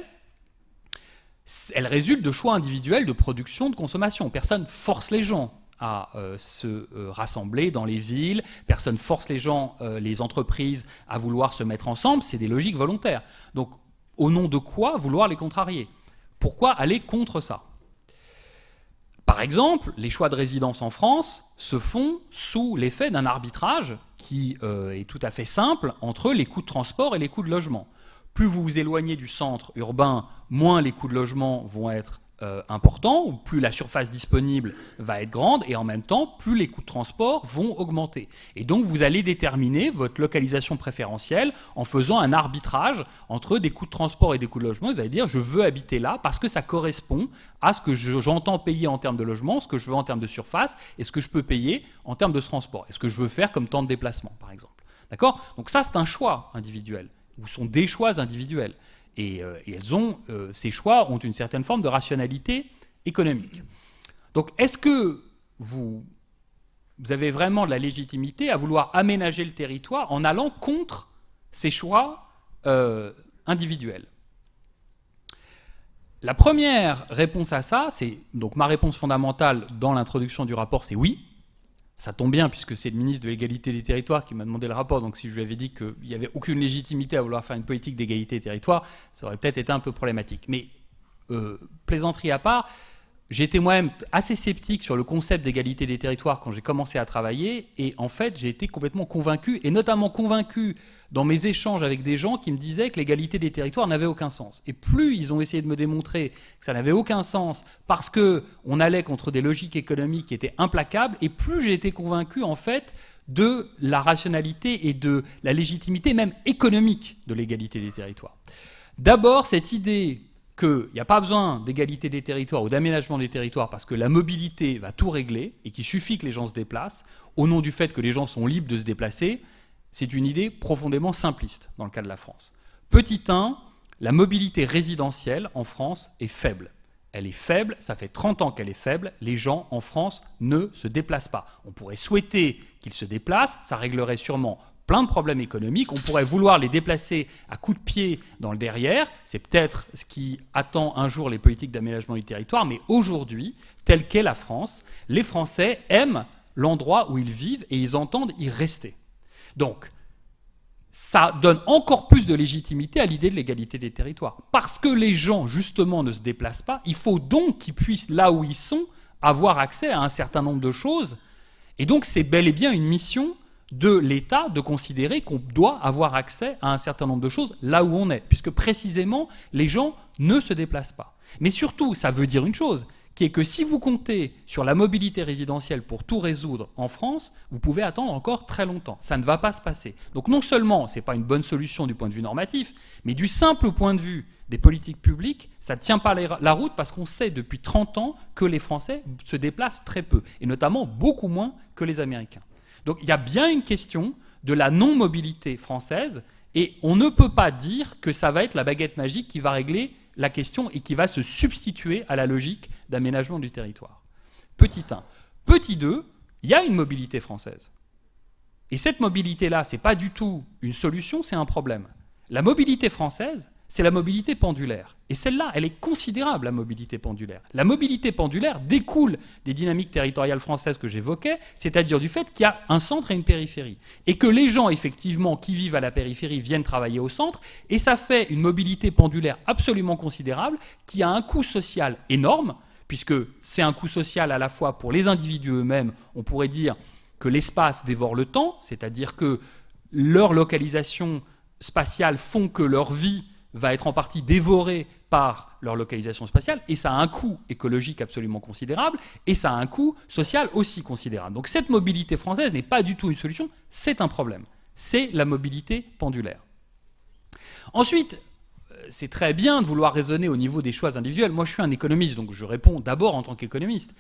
Elles résultent de choix individuels de production, de consommation. Personne force les gens à se rassembler dans les villes, personne force les gens, les entreprises à vouloir se mettre ensemble, c'est des logiques volontaires. Donc, au nom de quoi vouloir les contrarier ? Pourquoi aller contre ça ? Par exemple, les choix de résidence en France se font sous l'effet d'un arbitrage qui est tout à fait simple entre les coûts de transport et les coûts de logement. Plus vous vous éloignez du centre urbain, moins les coûts de logement vont être important, plus la surface disponible va être grande, et en même temps, plus les coûts de transport vont augmenter. Et donc, vous allez déterminer votre localisation préférentielle en faisant un arbitrage entre des coûts de transport et des coûts de logement. Vous allez dire, je veux habiter là parce que ça correspond à ce que j'entends payer en termes de logement, ce que je veux en termes de surface, et ce que je peux payer en termes de transport, et ce que je veux faire comme temps de déplacement, par exemple. D'accord ? Donc ça, c'est un choix individuel, ou sont des choix individuels. Et ces choix ont une certaine forme de rationalité économique. Donc, est-ce que vous avez vraiment de la légitimité à vouloir aménager le territoire en allant contre ces choix individuels ? La première réponse à ça, donc ma réponse fondamentale dans l'introduction du rapport, c'est oui. Ça tombe bien puisque c'est le ministre de l'égalité des territoires qui m'a demandé le rapport, donc si je lui avais dit qu'il n'y avait aucune légitimité à vouloir faire une politique d'égalité des territoires, ça aurait peut-être été un peu problématique. Mais plaisanterie à part, j'étais moi-même assez sceptique sur le concept d'égalité des territoires quand j'ai commencé à travailler, et en fait j'ai été complètement convaincu, et notamment convaincu dans mes échanges avec des gens qui me disaient que l'égalité des territoires n'avait aucun sens. Et plus ils ont essayé de me démontrer que ça n'avait aucun sens parce qu'on allait contre des logiques économiques qui étaient implacables, et plus j'ai été convaincu en fait de la rationalité et de la légitimité même économique de l'égalité des territoires. D'abord, cette idée qu'il n'y a pas besoin d'égalité des territoires ou d'aménagement des territoires parce que la mobilité va tout régler et qu'il suffit que les gens se déplacent, au nom du fait que les gens sont libres de se déplacer, c'est une idée profondément simpliste dans le cas de la France. Petit 1, la mobilité résidentielle en France est faible. Elle est faible, ça fait 30 ans qu'elle est faible, les gens en France ne se déplacent pas. On pourrait souhaiter qu'ils se déplacent, ça réglerait sûrement plein de problèmes économiques, on pourrait vouloir les déplacer à coups de pied dans le derrière, c'est peut-être ce qui attend un jour les politiques d'aménagement du territoire, mais aujourd'hui, telle qu'est la France, les Français aiment l'endroit où ils vivent et ils entendent y rester. Donc, ça donne encore plus de légitimité à l'idée de l'égalité des territoires. Parce que les gens, justement, ne se déplacent pas, il faut donc qu'ils puissent, là où ils sont, avoir accès à un certain nombre de choses. Et donc, c'est bel et bien une mission de l'État de considérer qu'on doit avoir accès à un certain nombre de choses là où on est, puisque précisément, les gens ne se déplacent pas. Mais surtout, ça veut dire une chose, qui est que si vous comptez sur la mobilité résidentielle pour tout résoudre en France, vous pouvez attendre encore très longtemps. Ça ne va pas se passer. Donc non seulement ce n'est pas une bonne solution du point de vue normatif, mais du simple point de vue des politiques publiques, ça ne tient pas la route parce qu'on sait depuis 30 ans que les Français se déplacent très peu, et notamment beaucoup moins que les Américains. Donc il y a bien une question de la non-mobilité française, et on ne peut pas dire que ça va être la baguette magique qui va régler la question et qui va se substituer à la logique d'aménagement du territoire. Petit 1. Petit 2, il y a une mobilité française. Et cette mobilité-là, ce n'est pas du tout une solution, c'est un problème. La mobilité française, c'est la mobilité pendulaire. Et celle-là, elle est considérable, la mobilité pendulaire. La mobilité pendulaire découle des dynamiques territoriales françaises que j'évoquais, c'est-à-dire du fait qu'il y a un centre et une périphérie. Et que les gens, effectivement, qui vivent à la périphérie viennent travailler au centre, et ça fait une mobilité pendulaire absolument considérable, qui a un coût social énorme, puisque c'est un coût social à la fois pour les individus eux-mêmes, on pourrait dire que l'espace dévore le temps, c'est-à-dire que leur localisation spatiale font que leur vie va être en partie dévorée par leur localisation spatiale, et ça a un coût écologique absolument considérable, et ça a un coût social aussi considérable. Donc cette mobilité française n'est pas du tout une solution, c'est un problème. C'est la mobilité pendulaire. Ensuite, c'est très bien de vouloir raisonner au niveau des choix individuels. Moi, je suis un économiste, donc je réponds d'abord en tant qu'économiste.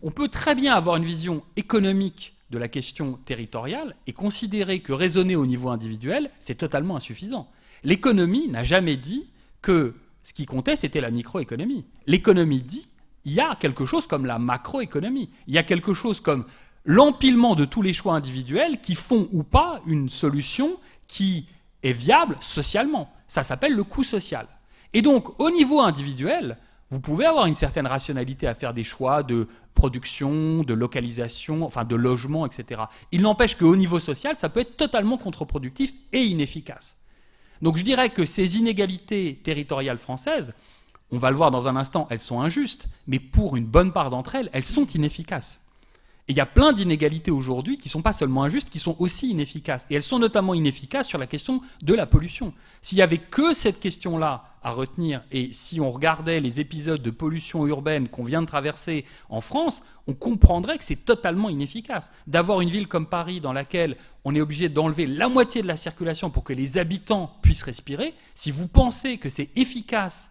On peut très bien avoir une vision économique de la question territoriale et considérer que raisonner au niveau individuel, c'est totalement insuffisant. L'économie n'a jamais dit que ce qui comptait, c'était la microéconomie. L'économie dit il y a quelque chose comme la macroéconomie. Il y a quelque chose comme l'empilement de tous les choix individuels qui font ou pas une solution qui est viable socialement. Ça s'appelle le coût social. Et donc, au niveau individuel, vous pouvez avoir une certaine rationalité à faire des choix de production, de localisation, enfin de logement, etc. Il n'empêche qu'au niveau social, ça peut être totalement contre-productif et inefficace. Donc je dirais que ces inégalités territoriales françaises, on va le voir dans un instant, elles sont injustes, mais pour une bonne part d'entre elles, elles sont inefficaces. Et il y a plein d'inégalités aujourd'hui qui ne sont pas seulement injustes, qui sont aussi inefficaces. Et elles sont notamment inefficaces sur la question de la pollution. S'il n'y avait que cette question-là à retenir, et si on regardait les épisodes de pollution urbaine qu'on vient de traverser en France, on comprendrait que c'est totalement inefficace. D'avoir une ville comme Paris dans laquelle on est obligé d'enlever la moitié de la circulation pour que les habitants puissent respirer, si vous pensez que c'est efficace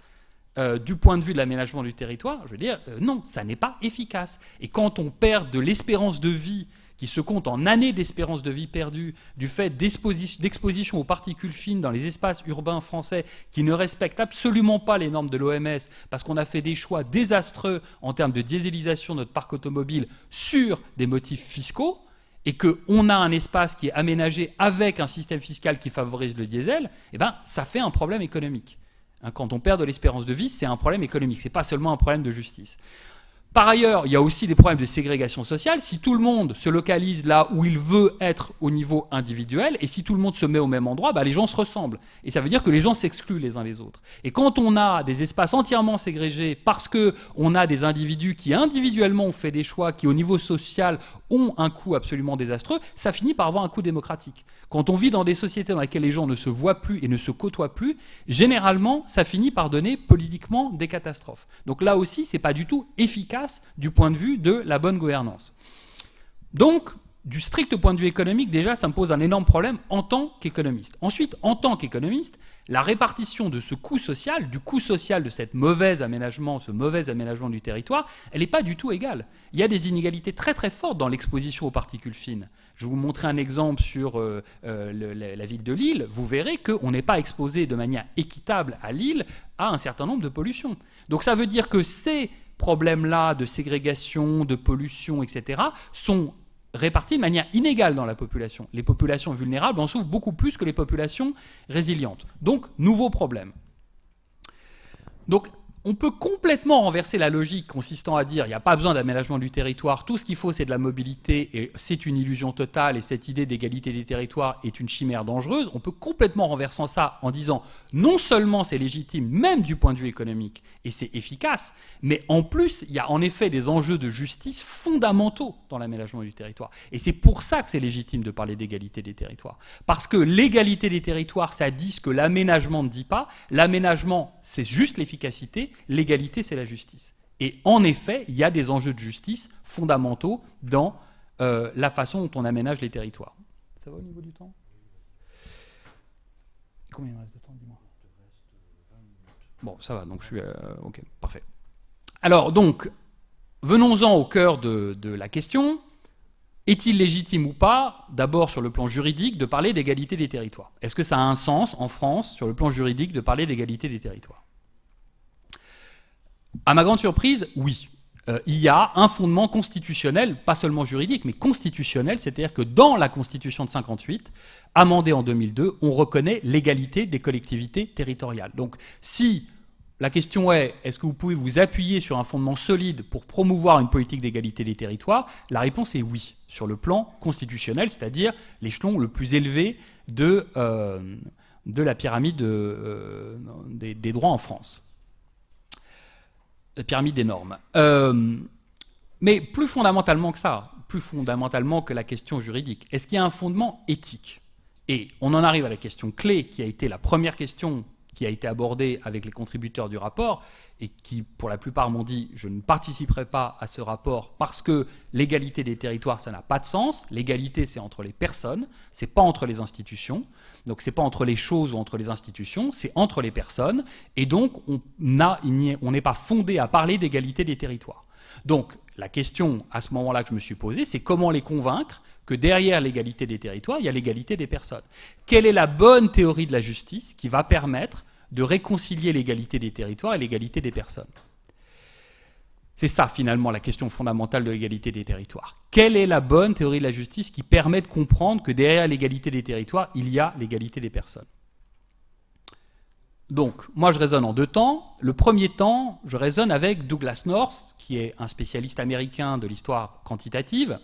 du point de vue de l'aménagement du territoire, je veux dire, non, ça n'est pas efficace. Et quand on perd de l'espérance de vie, qui se compte en années d'espérance de vie perdue, du fait d'exposition aux particules fines dans les espaces urbains français qui ne respectent absolument pas les normes de l'OMS, parce qu'on a fait des choix désastreux en termes de dieselisation de notre parc automobile sur des motifs fiscaux, et qu'on a un espace qui est aménagé avec un système fiscal qui favorise le diesel, eh ben, ça fait un problème économique. Quand on perd de l'espérance de vie, c'est un problème économique, ce n'est pas seulement un problème de justice. Par ailleurs, il y a aussi des problèmes de ségrégation sociale. Si tout le monde se localise là où il veut être au niveau individuel, et si tout le monde se met au même endroit, bah, les gens se ressemblent. Et ça veut dire que les gens s'excluent les uns les autres. Et quand on a des espaces entièrement ségrégés parce qu'on a des individus qui individuellement ont fait des choix qui au niveau social ont un coût absolument désastreux, ça finit par avoir un coût démocratique. Quand on vit dans des sociétés dans lesquelles les gens ne se voient plus et ne se côtoient plus, généralement, ça finit par donner politiquement des catastrophes. Donc là aussi, ce n'est pas du tout efficace du point de vue de la bonne gouvernance. Donc, du strict point de vue économique, déjà, ça me pose un énorme problème en tant qu'économiste. Ensuite, en tant qu'économiste, la répartition de ce coût social, du coût social de ce mauvais aménagement du territoire, elle n'est pas du tout égale. Il y a des inégalités très très fortes dans l'exposition aux particules fines. Je vais vous montrer un exemple sur la ville de Lille. Vous verrez qu'on n'est pas exposé de manière équitable à Lille à un certain nombre de pollutions. Donc ça veut dire que ces problèmes-là de ségrégation, de pollution, etc., sont répartis de manière inégale dans la population. Les populations vulnérables en souffrent beaucoup plus que les populations résilientes. Donc, nouveau problème. Donc, on peut complètement renverser la logique consistant à dire il n'y a pas besoin d'aménagement du territoire, tout ce qu'il faut c'est de la mobilité et c'est une illusion totale et cette idée d'égalité des territoires est une chimère dangereuse. On peut complètement renverser ça en disant non seulement c'est légitime, même du point de vue économique, et c'est efficace, mais en plus il y a en effet des enjeux de justice fondamentaux dans l'aménagement du territoire. Et c'est pour ça que c'est légitime de parler d'égalité des territoires. Parce que l'égalité des territoires, ça dit ce que l'aménagement ne dit pas. L'aménagement, c'est juste l'efficacité. L'égalité, c'est la justice. Et en effet, il y a des enjeux de justice fondamentaux dans la façon dont on aménage les territoires. Ça va au niveau du temps ? Combien il me reste de temps, dis-moi ? Bon, ça va, donc je suis... ok, parfait. Alors, donc, venons-en au cœur de la question. Est-il légitime ou pas, d'abord sur le plan juridique, de parler d'égalité des territoires ? Est-ce que ça a un sens, en France, sur le plan juridique, de parler d'égalité des territoires ? À ma grande surprise, oui. Il y a un fondement constitutionnel, pas seulement juridique, mais constitutionnel, c'est-à-dire que dans la Constitution de 1958, amendée en 2002, on reconnaît l'égalité des collectivités territoriales. Donc, si la question est, est-ce que vous pouvez vous appuyer sur un fondement solide pour promouvoir une politique d'égalité des territoires ? La réponse est oui, sur le plan constitutionnel, c'est-à-dire l'échelon le plus élevé de la pyramide des droits en France. La pyramide des normes. Mais plus fondamentalement que ça, plus fondamentalement que la question juridique, est-ce qu'il y a un fondement éthique ? Et on en arrive à la question clé, qui a été la première question qui a été abordée avec les contributeurs du rapport, et qui, pour la plupart, m'ont dit « je ne participerai pas à ce rapport parce que l'égalité des territoires, ça n'a pas de sens. L'égalité, c'est entre les personnes, c'est pas entre les institutions. Donc, c'est pas entre les choses ou entre les institutions, c'est entre les personnes. Et donc, on n'est pas fondé à parler d'égalité des territoires. » Donc, la question, à ce moment-là, que je me suis posée, c'est comment les convaincre que derrière l'égalité des territoires, il y a l'égalité des personnes. Quelle est la bonne théorie de la justice qui va permettre de réconcilier l'égalité des territoires et l'égalité des personnes ? C'est ça, finalement, la question fondamentale de l'égalité des territoires. Quelle est la bonne théorie de la justice qui permet de comprendre que derrière l'égalité des territoires, il y a l'égalité des personnes ? Donc, moi, je raisonne en deux temps. Le premier temps, je raisonne avec Douglas North, qui est un spécialiste américain de l'histoire quantitative,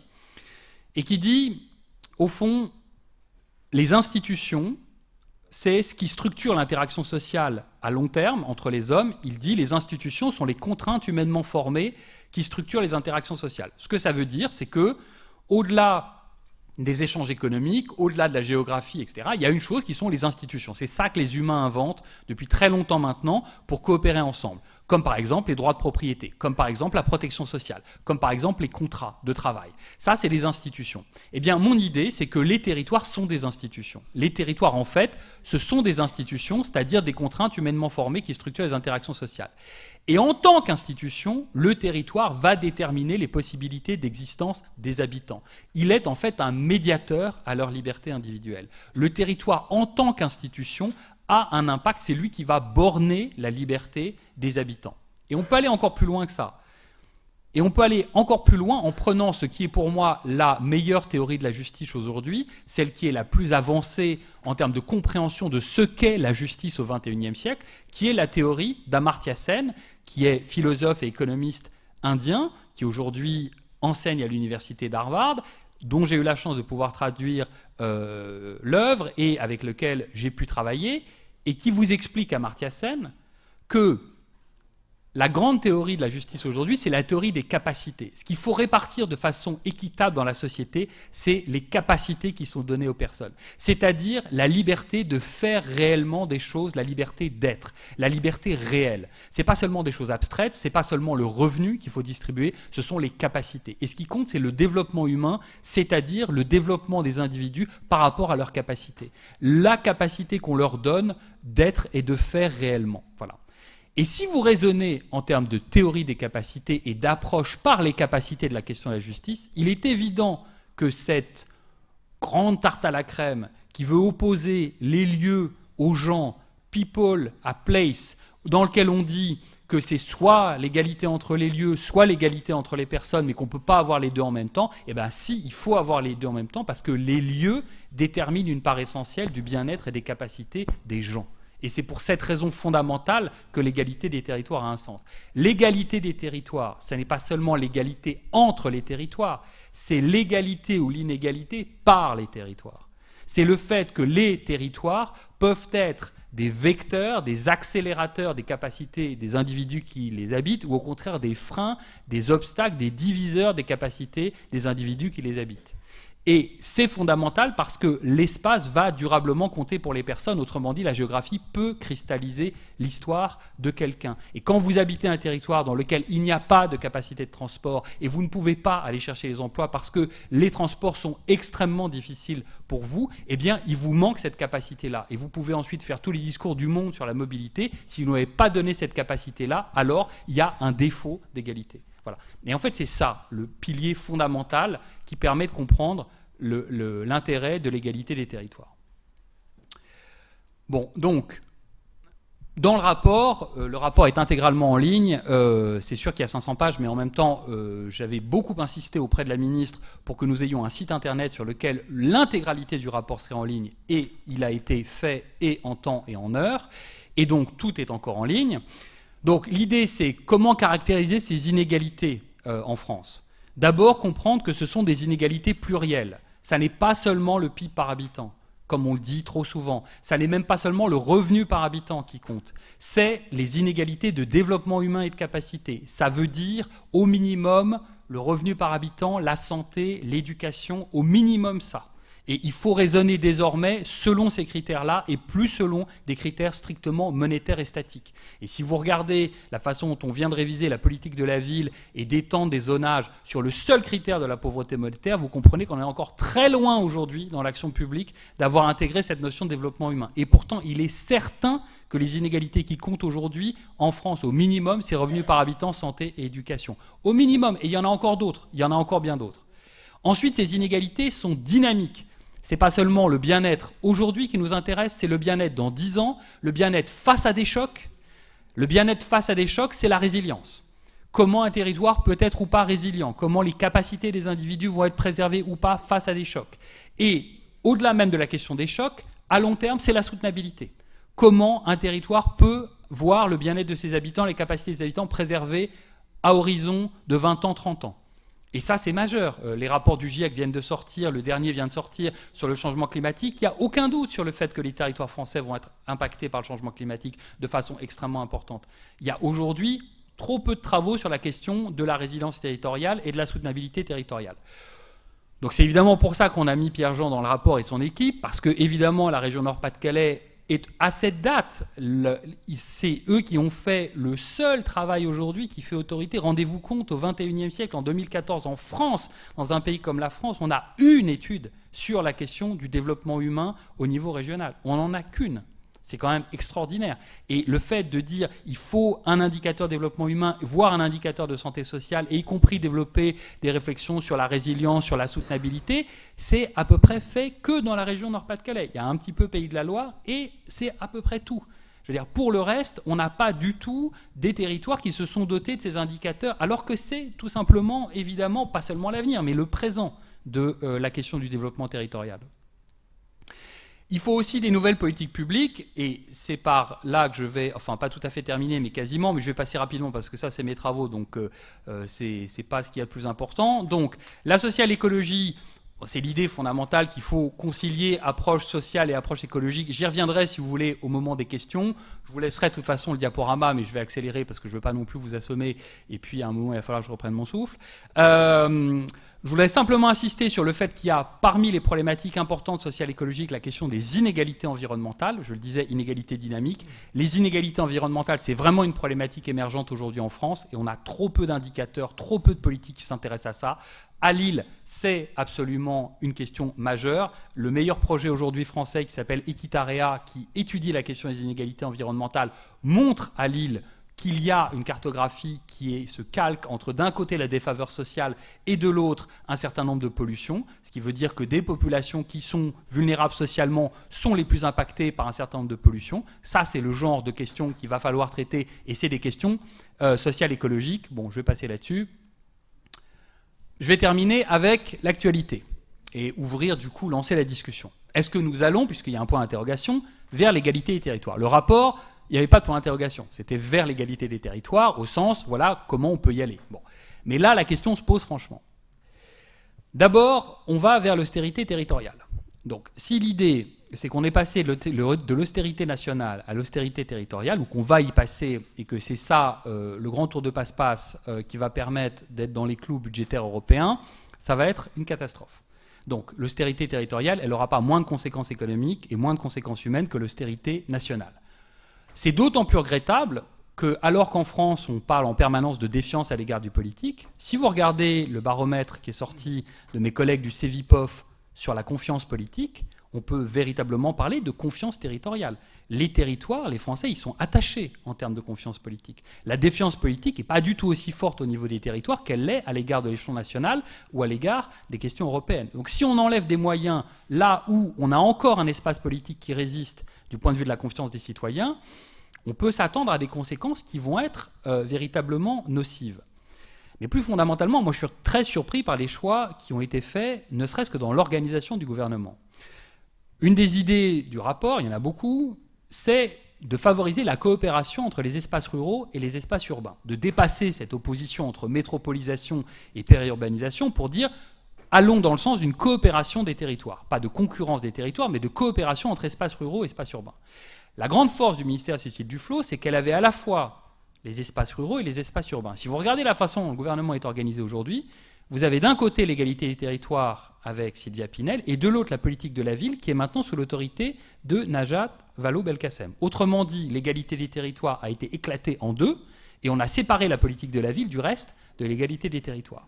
et qui dit, au fond, les institutions, c'est ce qui structure l'interaction sociale à long terme entre les hommes. Il dit les institutions sont les contraintes humainement formées qui structurent les interactions sociales. Ce que ça veut dire, c'est que, au-delà des échanges économiques, au-delà de la géographie, etc., il y a une chose qui sont les institutions. C'est ça que les humains inventent depuis très longtemps maintenant pour coopérer ensemble. Comme par exemple les droits de propriété, comme par exemple la protection sociale, comme par exemple les contrats de travail. Ça, c'est les institutions. Eh bien, mon idée, c'est que les territoires sont des institutions. Les territoires, en fait, ce sont des institutions, c'est-à-dire des contraintes humainement formées qui structurent les interactions sociales. Et en tant qu'institution, le territoire va déterminer les possibilités d'existence des habitants. Il est en fait un médiateur à leur liberté individuelle. Le territoire, en tant qu'institution, a un impact, c'est lui qui va borner la liberté des habitants. Et on peut aller encore plus loin que ça. Et on peut aller encore plus loin en prenant ce qui est pour moi la meilleure théorie de la justice aujourd'hui, celle qui est la plus avancée en termes de compréhension de ce qu'est la justice au XXIe siècle, qui est la théorie d'Amartya Sen, qui est philosophe et économiste indien, qui aujourd'hui enseigne à l'université d'Harvard, dont j'ai eu la chance de pouvoir traduire l'œuvre et avec lequel j'ai pu travailler, et qui vous explique, Amartya Sen, que la grande théorie de la justice aujourd'hui, c'est la théorie des capacités. Ce qu'il faut répartir de façon équitable dans la société, c'est les capacités qui sont données aux personnes. C'est-à-dire la liberté de faire réellement des choses, la liberté d'être, la liberté réelle. Ce n'est pas seulement des choses abstraites, ce n'est pas seulement le revenu qu'il faut distribuer, ce sont les capacités. Et ce qui compte, c'est le développement humain, c'est-à-dire le développement des individus par rapport à leurs capacités. La capacité qu'on leur donne d'être et de faire réellement. Voilà. Et si vous raisonnez en termes de théorie des capacités et d'approche par les capacités de la question de la justice, il est évident que cette grande tarte à la crème qui veut opposer les lieux aux gens, people à place, dans lequel on dit que c'est soit l'égalité entre les lieux, soit l'égalité entre les personnes, mais qu'on ne peut pas avoir les deux en même temps, eh bien si, il faut avoir les deux en même temps parce que les lieux déterminent une part essentielle du bien-être et des capacités des gens. Et c'est pour cette raison fondamentale que l'égalité des territoires a un sens. L'égalité des territoires, ce n'est pas seulement l'égalité entre les territoires, c'est l'égalité ou l'inégalité par les territoires. C'est le fait que les territoires peuvent être des vecteurs, des accélérateurs des capacités des individus qui les habitent, ou au contraire des freins, des obstacles, des diviseurs des capacités des individus qui les habitent. Et c'est fondamental parce que l'espace va durablement compter pour les personnes. Autrement dit, la géographie peut cristalliser l'histoire de quelqu'un. Et quand vous habitez un territoire dans lequel il n'y a pas de capacité de transport et vous ne pouvez pas aller chercher les emplois parce que les transports sont extrêmement difficiles pour vous, eh bien, il vous manque cette capacité-là. Et vous pouvez ensuite faire tous les discours du monde sur la mobilité. Si vous n'avez pas donné cette capacité-là, alors il y a un défaut d'égalité. Voilà. Et en fait, c'est ça, le pilier fondamental qui permet de comprendre l'intérêt de l'égalité des territoires. Bon, donc, dans le rapport est intégralement en ligne, c'est sûr qu'il y a 500 pages, mais en même temps, j'avais beaucoup insisté auprès de la ministre pour que nous ayons un site internet sur lequel l'intégralité du rapport serait en ligne, et il a été fait et en temps et en heure, et donc tout est encore en ligne. Donc l'idée, c'est comment caractériser ces inégalités en France. D'abord, comprendre que ce sont des inégalités plurielles. Ça n'est pas seulement le PIB par habitant, comme on le dit trop souvent. Ça n'est même pas seulement le revenu par habitant qui compte. C'est les inégalités de développement humain et de capacité. Ça veut dire, au minimum, le revenu par habitant, la santé, l'éducation, au minimum ça. Et il faut raisonner désormais selon ces critères-là et plus selon des critères strictement monétaires et statiques. Et si vous regardez la façon dont on vient de réviser la politique de la ville et d'étendre des zonages sur le seul critère de la pauvreté monétaire, vous comprenez qu'on est encore très loin aujourd'hui dans l'action publique d'avoir intégré cette notion de développement humain. Et pourtant, il est certain que les inégalités qui comptent aujourd'hui en France, au minimum, c'est revenus par habitant, santé et éducation. Au minimum, et il y en a encore d'autres, il y en a encore bien d'autres. Ensuite, ces inégalités sont dynamiques. Ce n'est pas seulement le bien-être aujourd'hui qui nous intéresse, c'est le bien-être dans 10 ans, le bien-être face à des chocs. Le bien-être face à des chocs, c'est la résilience. Comment un territoire peut être ou pas résilient, comment les capacités des individus vont être préservées ou pas face à des chocs. Et au-delà même de la question des chocs, à long terme, c'est la soutenabilité. Comment un territoire peut voir le bien-être de ses habitants, les capacités des habitants préservées à horizon de 20 ans, 30 ans. Et ça, c'est majeur. Les rapports du GIEC viennent de sortir, le dernier vient de sortir sur le changement climatique. Il n'y a aucun doute sur le fait que les territoires français vont être impactés par le changement climatique de façon extrêmement importante. Il y a aujourd'hui trop peu de travaux sur la question de la résilience territoriale et de la soutenabilité territoriale. Donc c'est évidemment pour ça qu'on a mis Pierre-Jean dans le rapport et son équipe, parce que évidemment la région Nord-Pas-de-Calais est à cette date, c'est eux qui ont fait le seul travail aujourd'hui qui fait autorité. Rendez-vous compte, au XXIe siècle, en 2014, en France, dans un pays comme la France, on a une étude sur la question du développement humain au niveau régional. On n'en a qu'une. C'est quand même extraordinaire. Et le fait de dire il faut un indicateur de développement humain, voire un indicateur de santé sociale, et y compris développer des réflexions sur la résilience, sur la soutenabilité, c'est à peu près fait que dans la région Nord-Pas-de-Calais. Il y a un petit peu Pays de la Loire, et c'est à peu près tout. Je veux dire, pour le reste, on n'a pas du tout des territoires qui se sont dotés de ces indicateurs, alors que c'est tout simplement, évidemment, pas seulement l'avenir, mais le présent de la question du développement territorial. Il faut aussi des nouvelles politiques publiques, et c'est par là que je vais, enfin pas tout à fait terminer, mais quasiment, mais je vais passer rapidement parce que ça c'est mes travaux, donc c'est pas ce qu'il y a de plus important. Donc la social-écologie, c'est l'idée fondamentale qu'il faut concilier approche sociale et approche écologique. J'y reviendrai si vous voulez au moment des questions. Je vous laisserai de toute façon le diaporama, mais je vais accélérer parce que je ne veux pas non plus vous assommer, et puis à un moment il va falloir que je reprenne mon souffle. Je voulais simplement insister sur le fait qu'il y a parmi les problématiques importantes sociales et écologiques la question des inégalités environnementales. Je le disais, inégalités dynamiques. Les inégalités environnementales, c'est vraiment une problématique émergente aujourd'hui en France et on a trop peu d'indicateurs, trop peu de politiques qui s'intéressent à ça. À Lille, c'est absolument une question majeure. Le meilleur projet aujourd'hui français qui s'appelle Equitarea, qui étudie la question des inégalités environnementales, montre à Lille qu'il y a une cartographie qui se calque entre d'un côté la défaveur sociale et de l'autre un certain nombre de pollutions, ce qui veut dire que des populations qui sont vulnérables socialement sont les plus impactées par un certain nombre de pollutions. Ça, c'est le genre de questions qu'il va falloir traiter, et c'est des questions sociales écologiques. Bon, je vais passer là-dessus. Je vais terminer avec l'actualité et ouvrir, du coup, lancer la discussion. Est-ce que nous allons, puisqu'il y a un point d'interrogation, vers l'égalité des territoires? Le rapport, il n'y avait pas de point d'interrogation. C'était vers l'égalité des territoires, au sens, voilà, comment on peut y aller. Bon. Mais là, la question se pose franchement. D'abord, on va vers l'austérité territoriale. Donc, si l'idée, c'est qu'on est passé de l'austérité nationale à l'austérité territoriale, ou qu'on va y passer, et que c'est ça, le grand tour de passe-passe, qui va permettre d'être dans les clous budgétaires européens, ça va être une catastrophe. Donc, l'austérité territoriale, elle n'aura pas moins de conséquences économiques et moins de conséquences humaines que l'austérité nationale. C'est d'autant plus regrettable que, alors qu'en France, on parle en permanence de défiance à l'égard du politique, si vous regardez le baromètre qui est sorti de mes collègues du CEVIPOF sur la confiance politique, on peut véritablement parler de confiance territoriale. Les territoires, les Français, ils sont attachés en termes de confiance politique. La défiance politique n'est pas du tout aussi forte au niveau des territoires qu'elle l'est à l'égard de l'échelon national ou à l'égard des questions européennes. Donc si on enlève des moyens là où on a encore un espace politique qui résiste du point de vue de la confiance des citoyens, on peut s'attendre à des conséquences qui vont être véritablement nocives. Mais plus fondamentalement, moi je suis très surpris par les choix qui ont été faits, ne serait-ce que dans l'organisation du gouvernement. Une des idées du rapport, il y en a beaucoup, c'est de favoriser la coopération entre les espaces ruraux et les espaces urbains, de dépasser cette opposition entre métropolisation et périurbanisation pour dire allons dans le sens d'une coopération des territoires, pas de concurrence des territoires, mais de coopération entre espaces ruraux et espaces urbains. La grande force du ministère Cécile Duflot, c'est qu'elle avait à la fois les espaces ruraux et les espaces urbains. Si vous regardez la façon dont le gouvernement est organisé aujourd'hui, vous avez d'un côté l'égalité des territoires avec Sylvia Pinel et de l'autre la politique de la ville qui est maintenant sous l'autorité de Najat Vallaud-Belkacem. Autrement dit, l'égalité des territoires a été éclatée en deux et on a séparé la politique de la ville du reste de l'égalité des territoires.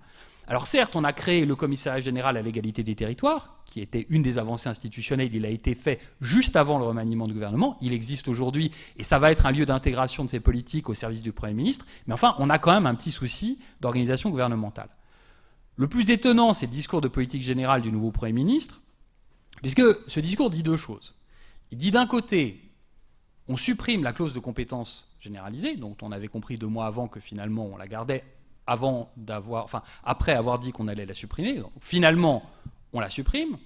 Alors certes, on a créé le commissariat général à l'égalité des territoires, qui était une des avancées institutionnelles. Il a été fait juste avant le remaniement du gouvernement. Il existe aujourd'hui et ça va être un lieu d'intégration de ces politiques au service du Premier ministre. Mais enfin, on a quand même un petit souci d'organisation gouvernementale. Le plus étonnant, c'est le discours de politique générale du nouveau Premier ministre, puisque ce discours dit deux choses. Il dit d'un côté, on supprime la clause de compétence généralisée, dont on avait compris 2 mois avant que finalement on la gardait après avoir dit qu'on allait la supprimer. Donc, finalement, on la supprime.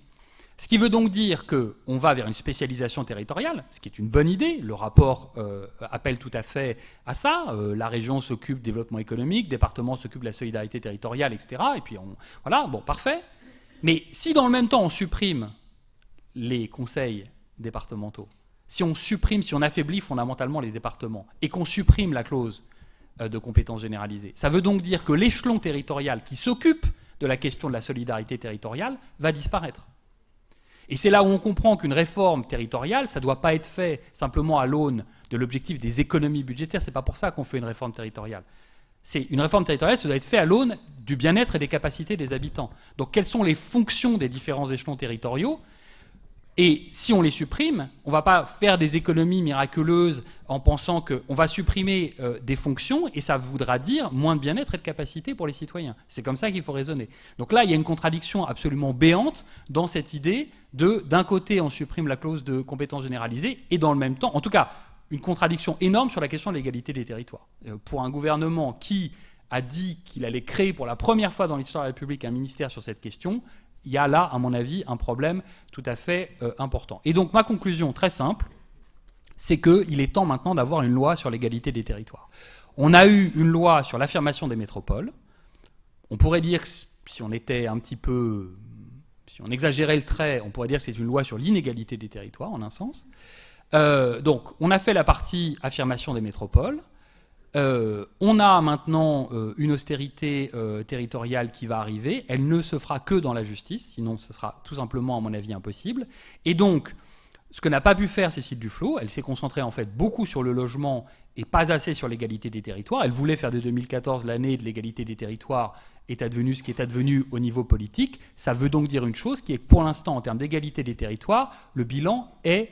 Ce qui veut donc dire qu'on va vers une spécialisation territoriale, ce qui est une bonne idée. Le rapport appelle tout à fait à ça. La région s'occupe du développement économique, le département s'occupe de la solidarité territoriale, etc. Et puis, voilà, bon, parfait. Mais si dans le même temps, on supprime les conseils départementaux, si on affaiblit fondamentalement les départements et qu'on supprime la clause de compétences généralisées. Ça veut donc dire que l'échelon territorial qui s'occupe de la question de la solidarité territoriale va disparaître. Et c'est là où on comprend qu'une réforme territoriale, ça ne doit pas être fait simplement à l'aune de l'objectif des économies budgétaires. Ce n'est pas pour ça qu'on fait une réforme territoriale. Une réforme territoriale, ça doit être fait à l'aune du bien-être et des capacités des habitants. Donc quelles sont les fonctions des différents échelons territoriaux ? Et si on les supprime, on ne va pas faire des économies miraculeuses en pensant qu'on va supprimer des fonctions et ça voudra dire moins de bien-être et de capacité pour les citoyens. C'est comme ça qu'il faut raisonner. Donc là, il y a une contradiction absolument béante dans cette idée d'un côté, on supprime la clause de compétence généralisée et dans le même temps, en tout cas, une contradiction énorme sur la question de l'égalité des territoires. Pour un gouvernement qui a dit qu'il allait créer pour la première fois dans l'histoire de la République un ministère sur cette question, il y a là, à mon avis, un problème tout à fait important. Et donc, ma conclusion, très simple, c'est qu'il est temps maintenant d'avoir une loi sur l'égalité des territoires. On a eu une loi sur l'affirmation des métropoles. On pourrait dire, si on était un petit peu... Si on exagérait le trait, on pourrait dire que c'est une loi sur l'inégalité des territoires, en un sens. Donc, on a fait la partie affirmation des métropoles. On a maintenant une austérité territoriale qui va arriver. Elle ne se fera que dans la justice, sinon ce sera tout simplement, à mon avis, impossible. Et donc, ce que n'a pas pu faire Cécile Duflot, elle s'est concentrée en fait beaucoup sur le logement et pas assez sur l'égalité des territoires. Elle voulait faire de 2014 l'année de l'égalité des territoires, est advenu ce qui est advenu au niveau politique. Ça veut donc dire une chose qui est que pour l'instant, en termes d'égalité des territoires, le bilan est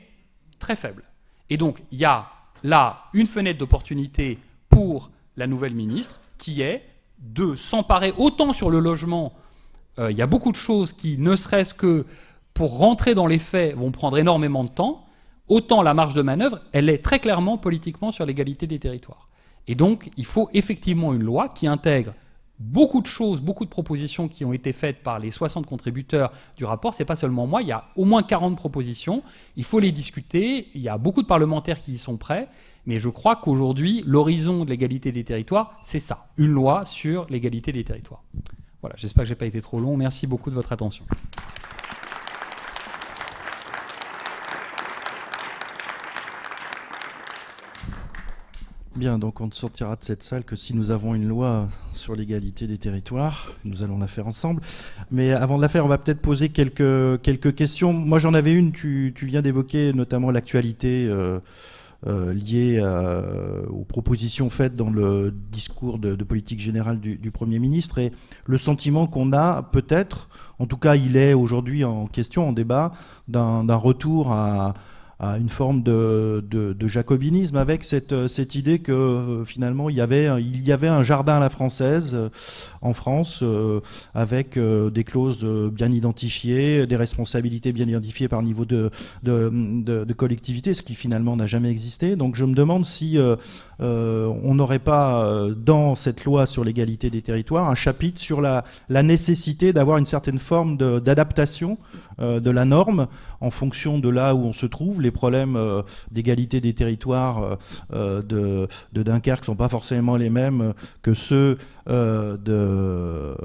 très faible. Et donc, il y a là une fenêtre d'opportunité pour la nouvelle ministre, qui est de s'emparer autant sur le logement. Il y a beaucoup de choses qui, ne serait-ce que pour rentrer dans les faits, vont prendre énormément de temps. Autant la marge de manœuvre, elle est très clairement politiquement sur l'égalité des territoires. Et donc, il faut effectivement une loi qui intègre beaucoup de choses, beaucoup de propositions qui ont été faites par les 60 contributeurs du rapport. Ce n'est pas seulement moi, il y a au moins 40 propositions. Il faut les discuter. Il y a beaucoup de parlementaires qui y sont prêts. Mais je crois qu'aujourd'hui, l'horizon de l'égalité des territoires, c'est ça, une loi sur l'égalité des territoires. Voilà, j'espère que je n'ai pas été trop long. Merci beaucoup de votre attention. Bien, donc on ne sortira de cette salle que si nous avons une loi sur l'égalité des territoires. Nous allons la faire ensemble. Mais avant de la faire, on va peut-être poser quelques questions. Moi, j'en avais une. Tu viens d'évoquer notamment l'actualité liée aux propositions faites dans le discours de politique générale du Premier ministre. Et le sentiment qu'on a, peut-être, en tout cas, il est aujourd'hui en question, en débat, d'un retour à une forme de jacobinisme, avec cette idée que finalement il y avait un jardin à la française en France, avec des clauses bien identifiées, des responsabilités bien identifiées par niveau de collectivité, ce qui finalement n'a jamais existé. Donc je me demande si on n'aurait pas dans cette loi sur l'égalité des territoires un chapitre sur la nécessité d'avoir une certaine forme d'adaptation de la norme en fonction de là où on se trouve. Les problèmes d'égalité des territoires de Dunkerque ne sont pas forcément les mêmes que ceux de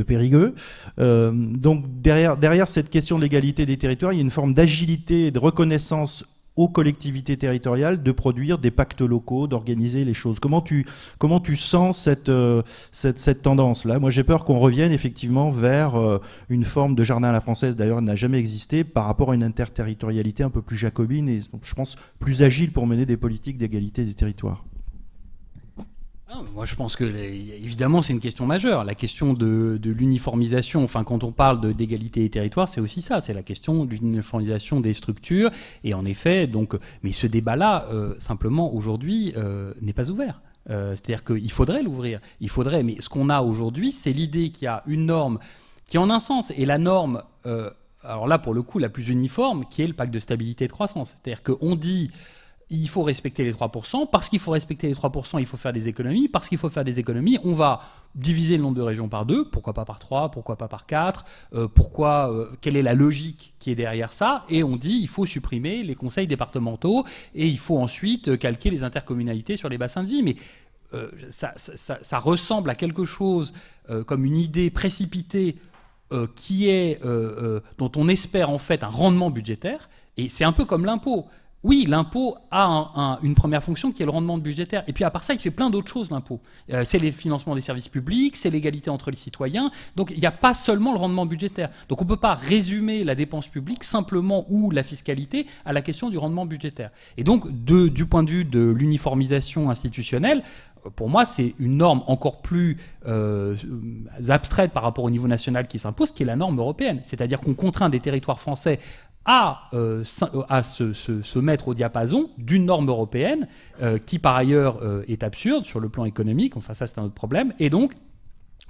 Périgueux. Donc derrière cette question de l'égalité des territoires, il y a une forme d'agilité et de reconnaissance aux collectivités territoriales de produire des pactes locaux, d'organiser les choses. Comment tu sens cette tendance-là? Moi, j'ai peur qu'on revienne effectivement vers une forme de jardin à la française, d'ailleurs, elle n'a jamais existé, par rapport à une interterritorialité un peu plus jacobine et, je pense, plus agile pour mener des politiques d'égalité des territoires. Moi, je pense que, évidemment, c'est une question majeure. La question de l'uniformisation, enfin, quand on parle d'égalité des territoires, c'est aussi ça. C'est la question d'une uniformisation des structures. Et en effet, donc, mais ce débat-là, simplement, aujourd'hui, n'est pas ouvert. C'est-à-dire qu'il faudrait l'ouvrir. Il faudrait, mais ce qu'on a aujourd'hui, c'est l'idée qu'il y a une norme qui, en un sens, est la norme, alors là, pour le coup, la plus uniforme, qui est le pacte de stabilité et de croissance. C'est-à-dire qu'on dit... Il faut respecter les 3%. Parce qu'il faut respecter les 3%, il faut faire des économies. Parce qu'il faut faire des économies, on va diviser le nombre de régions par 2. Pourquoi pas par 3? Pourquoi pas par 4? Quelle est la logique qui est derrière ça? Et on dit il faut supprimer les conseils départementaux et il faut ensuite calquer les intercommunalités sur les bassins de vie. Mais ça ressemble à quelque chose comme une idée précipitée dont on espère en fait un rendement budgétaire. Et c'est un peu comme l'impôt. oui, l'impôt a une première fonction qui est le rendement budgétaire. Et puis à part ça, il fait plein d'autres choses, l'impôt. C'est les financements des services publics, c'est l'égalité entre les citoyens. Donc il n'y a pas seulement le rendement budgétaire. Donc on ne peut pas résumer la dépense publique simplement ou la fiscalité à la question du rendement budgétaire. Et donc du point de vue de l'uniformisation institutionnelle, pour moi, c'est une norme encore plus abstraite par rapport au niveau national qui s'impose, qui est la norme européenne. C'est-à-dire qu'on contraint des territoires français à se mettre au diapason d'une norme européenne qui, par ailleurs, est absurde sur le plan économique. Enfin, ça, c'est un autre problème. Et donc,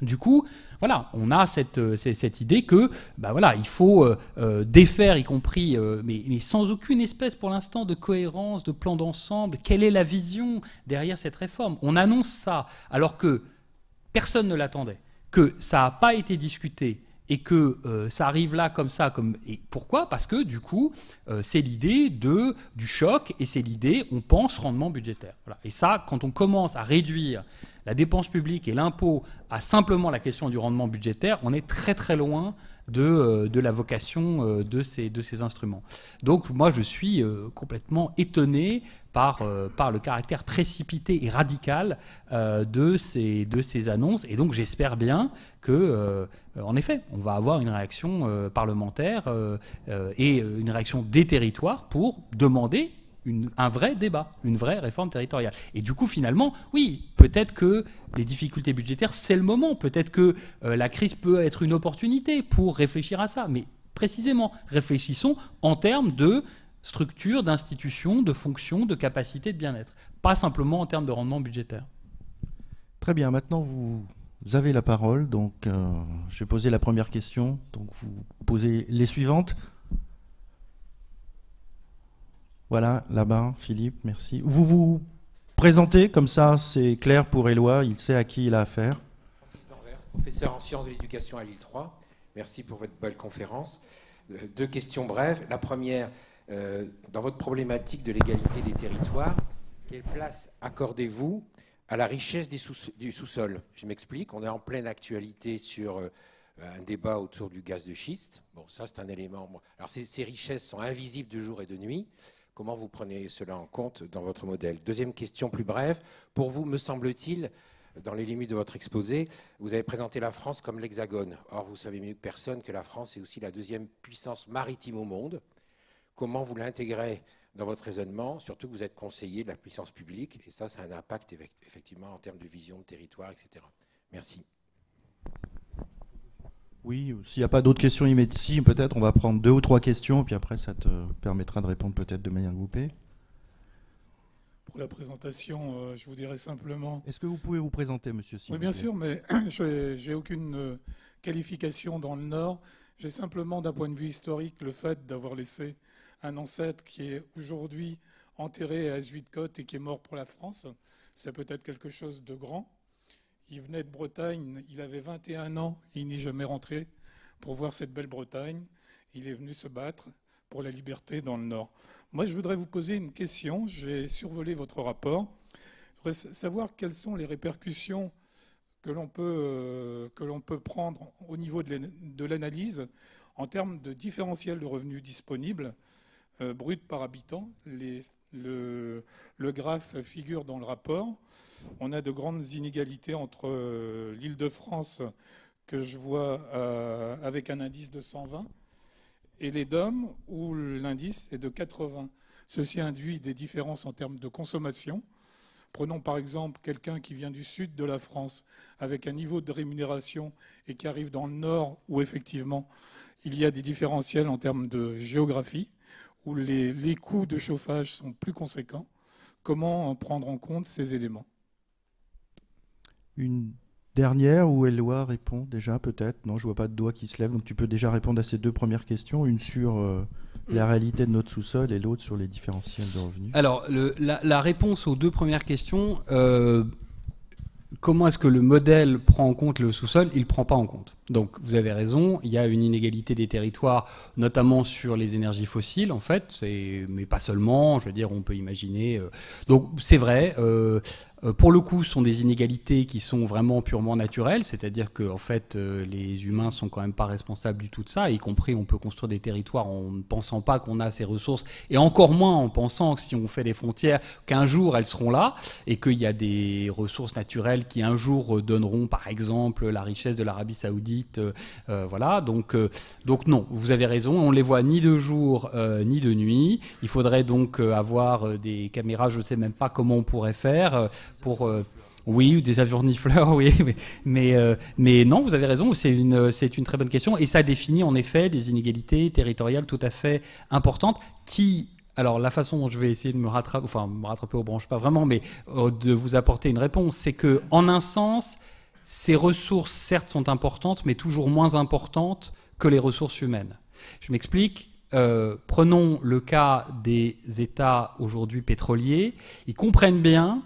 du coup, voilà, on a cette idée que, voilà, il faut défaire, y compris, mais sans aucune espèce, pour l'instant, de cohérence, de plan d'ensemble. Quelle est la vision derrière cette réforme? On annonce ça alors que personne ne l'attendait, que ça n'a pas été discuté, et que ça arrive là comme ça. Et pourquoi? Parce que du coup, c'est l'idée du choc, et c'est l'idée, on pense, rendement budgétaire. Voilà. Et ça, quand on commence à réduire la dépense publique et l'impôt à simplement la question du rendement budgétaire, on est très très loin de la vocation de ces instruments. Donc moi, je suis complètement étonné par le caractère précipité et radical de ces annonces. Et donc j'espère bien que, en effet, on va avoir une réaction parlementaire et une réaction des territoires pour demander un vrai débat, une vraie réforme territoriale. Et du coup, finalement, oui, peut-être que les difficultés budgétaires, c'est le moment. Peut-être que la crise peut être une opportunité pour réfléchir à ça. Mais précisément, réfléchissons en termes de structure, d'institution, de fonction, de capacité de bien-être. Pas simplement en termes de rendement budgétaire. Très bien. Maintenant, vous avez la parole. Donc, je vais poser la première question. Donc, vous posez les suivantes. Voilà, là-bas, Philippe, merci. Vous vous présentez, comme ça, c'est clair pour Éloi, il sait à qui il a affaire. Francis d'Anvers, professeur en sciences de l'éducation à Lille 3. Merci pour votre belle conférence. Deux questions brèves. La première, dans votre problématique de l'égalité des territoires, quelle place accordez-vous à la richesse du sous-sol? Je m'explique, on est en pleine actualité sur un débat autour du gaz de schiste. Bon, ça, c'est un élément. Alors, ces richesses sont invisibles de jour et de nuit. Comment vous prenez cela en compte dans votre modèle? Deuxième question plus brève. Pour vous, me semble-t-il, dans les limites de votre exposé, vous avez présenté la France comme l'Hexagone. Or, vous savez mieux que personne que la France est aussi la deuxième puissance maritime au monde. Comment vous l'intégrez dans votre raisonnement, surtout que vous êtes conseiller de la puissance publique, et ça a un impact effectivement en termes de vision de territoire, etc. Merci. Oui, s'il n'y a pas d'autres questions immédiates, si, peut-être on va prendre 2 ou 3 questions, puis après ça te permettra de répondre peut-être de manière groupée. Pour la présentation, je vous dirais simplement... Est-ce que vous pouvez vous présenter, monsieur Simon? Oui, bien sûr, mais j'ai aucune qualification dans le Nord. J'ai simplement, d'un point de vue historique, le fait d'avoir laissé un ancêtre qui est aujourd'hui enterré à Zuidcote et qui est mort pour la France. C'est peut-être quelque chose de grand. Il venait de Bretagne, il avait 21 ans et il n'est jamais rentré pour voir cette belle Bretagne. Il est venu se battre pour la liberté dans le Nord. Moi, je voudrais vous poser une question. J'ai survolé votre rapport. Je voudrais savoir quelles sont les répercussions que l'on peut prendre au niveau de l'analyse en termes de différentiel de revenus disponibles brut par habitant. Le graphe figure dans le rapport. On a de grandes inégalités entre l'Île-de-France, que je vois avec un indice de 120, et les DOM, où l'indice est de 80. Ceci induit des différences en termes de consommation. Prenons par exemple quelqu'un qui vient du sud de la France, avec un niveau de rémunération, et qui arrive dans le nord, où effectivement il y a des différentiels en termes de géographie, où les coûts de chauffage sont plus conséquents. Comment prendre en compte ces éléments? Une dernière où Éloi répond déjà, peut-être? Non, je ne vois pas de doigt qui se lève, donc tu peux déjà répondre à ces 2 premières questions, une sur la réalité de notre sous-sol et l'autre sur les différentiels de revenus. Alors, la réponse aux 2 premières questions, comment est-ce que le modèle prend en compte le sous-sol? Il ne prend pas en compte. Donc vous avez raison, il y a une inégalité des territoires, notamment sur les énergies fossiles en fait, mais pas seulement, je veux dire on peut imaginer. Donc c'est vrai, pour le coup ce sont des inégalités qui sont vraiment purement naturelles, c'est-à-dire que en fait les humains sont quand même pas responsables du tout de ça, y compris on peut construire des territoires en ne pensant pas qu'on a ces ressources, et encore moins en pensant que si on fait des frontières, qu'un jour elles seront là, et qu'il y a des ressources naturelles qui un jour donneront par exemple la richesse de l'Arabie Saoudite. Voilà, donc non, vous avez raison, on ne les voit ni de jour ni de nuit. Il faudrait donc avoir des caméras, je ne sais même pas comment on pourrait faire pour... oui, des avions renifleurs, oui, mais non, vous avez raison, c'est une très bonne question, et ça définit en effet des inégalités territoriales tout à fait importantes qui... Alors la façon dont je vais essayer de me rattraper aux branches, pas vraiment, mais de vous apporter une réponse, c'est que en un sens... Ces ressources, certes, sont importantes, mais toujours moins importantes que les ressources humaines. Je m'explique. Prenons le cas des États aujourd'hui pétroliers. Ils comprennent bien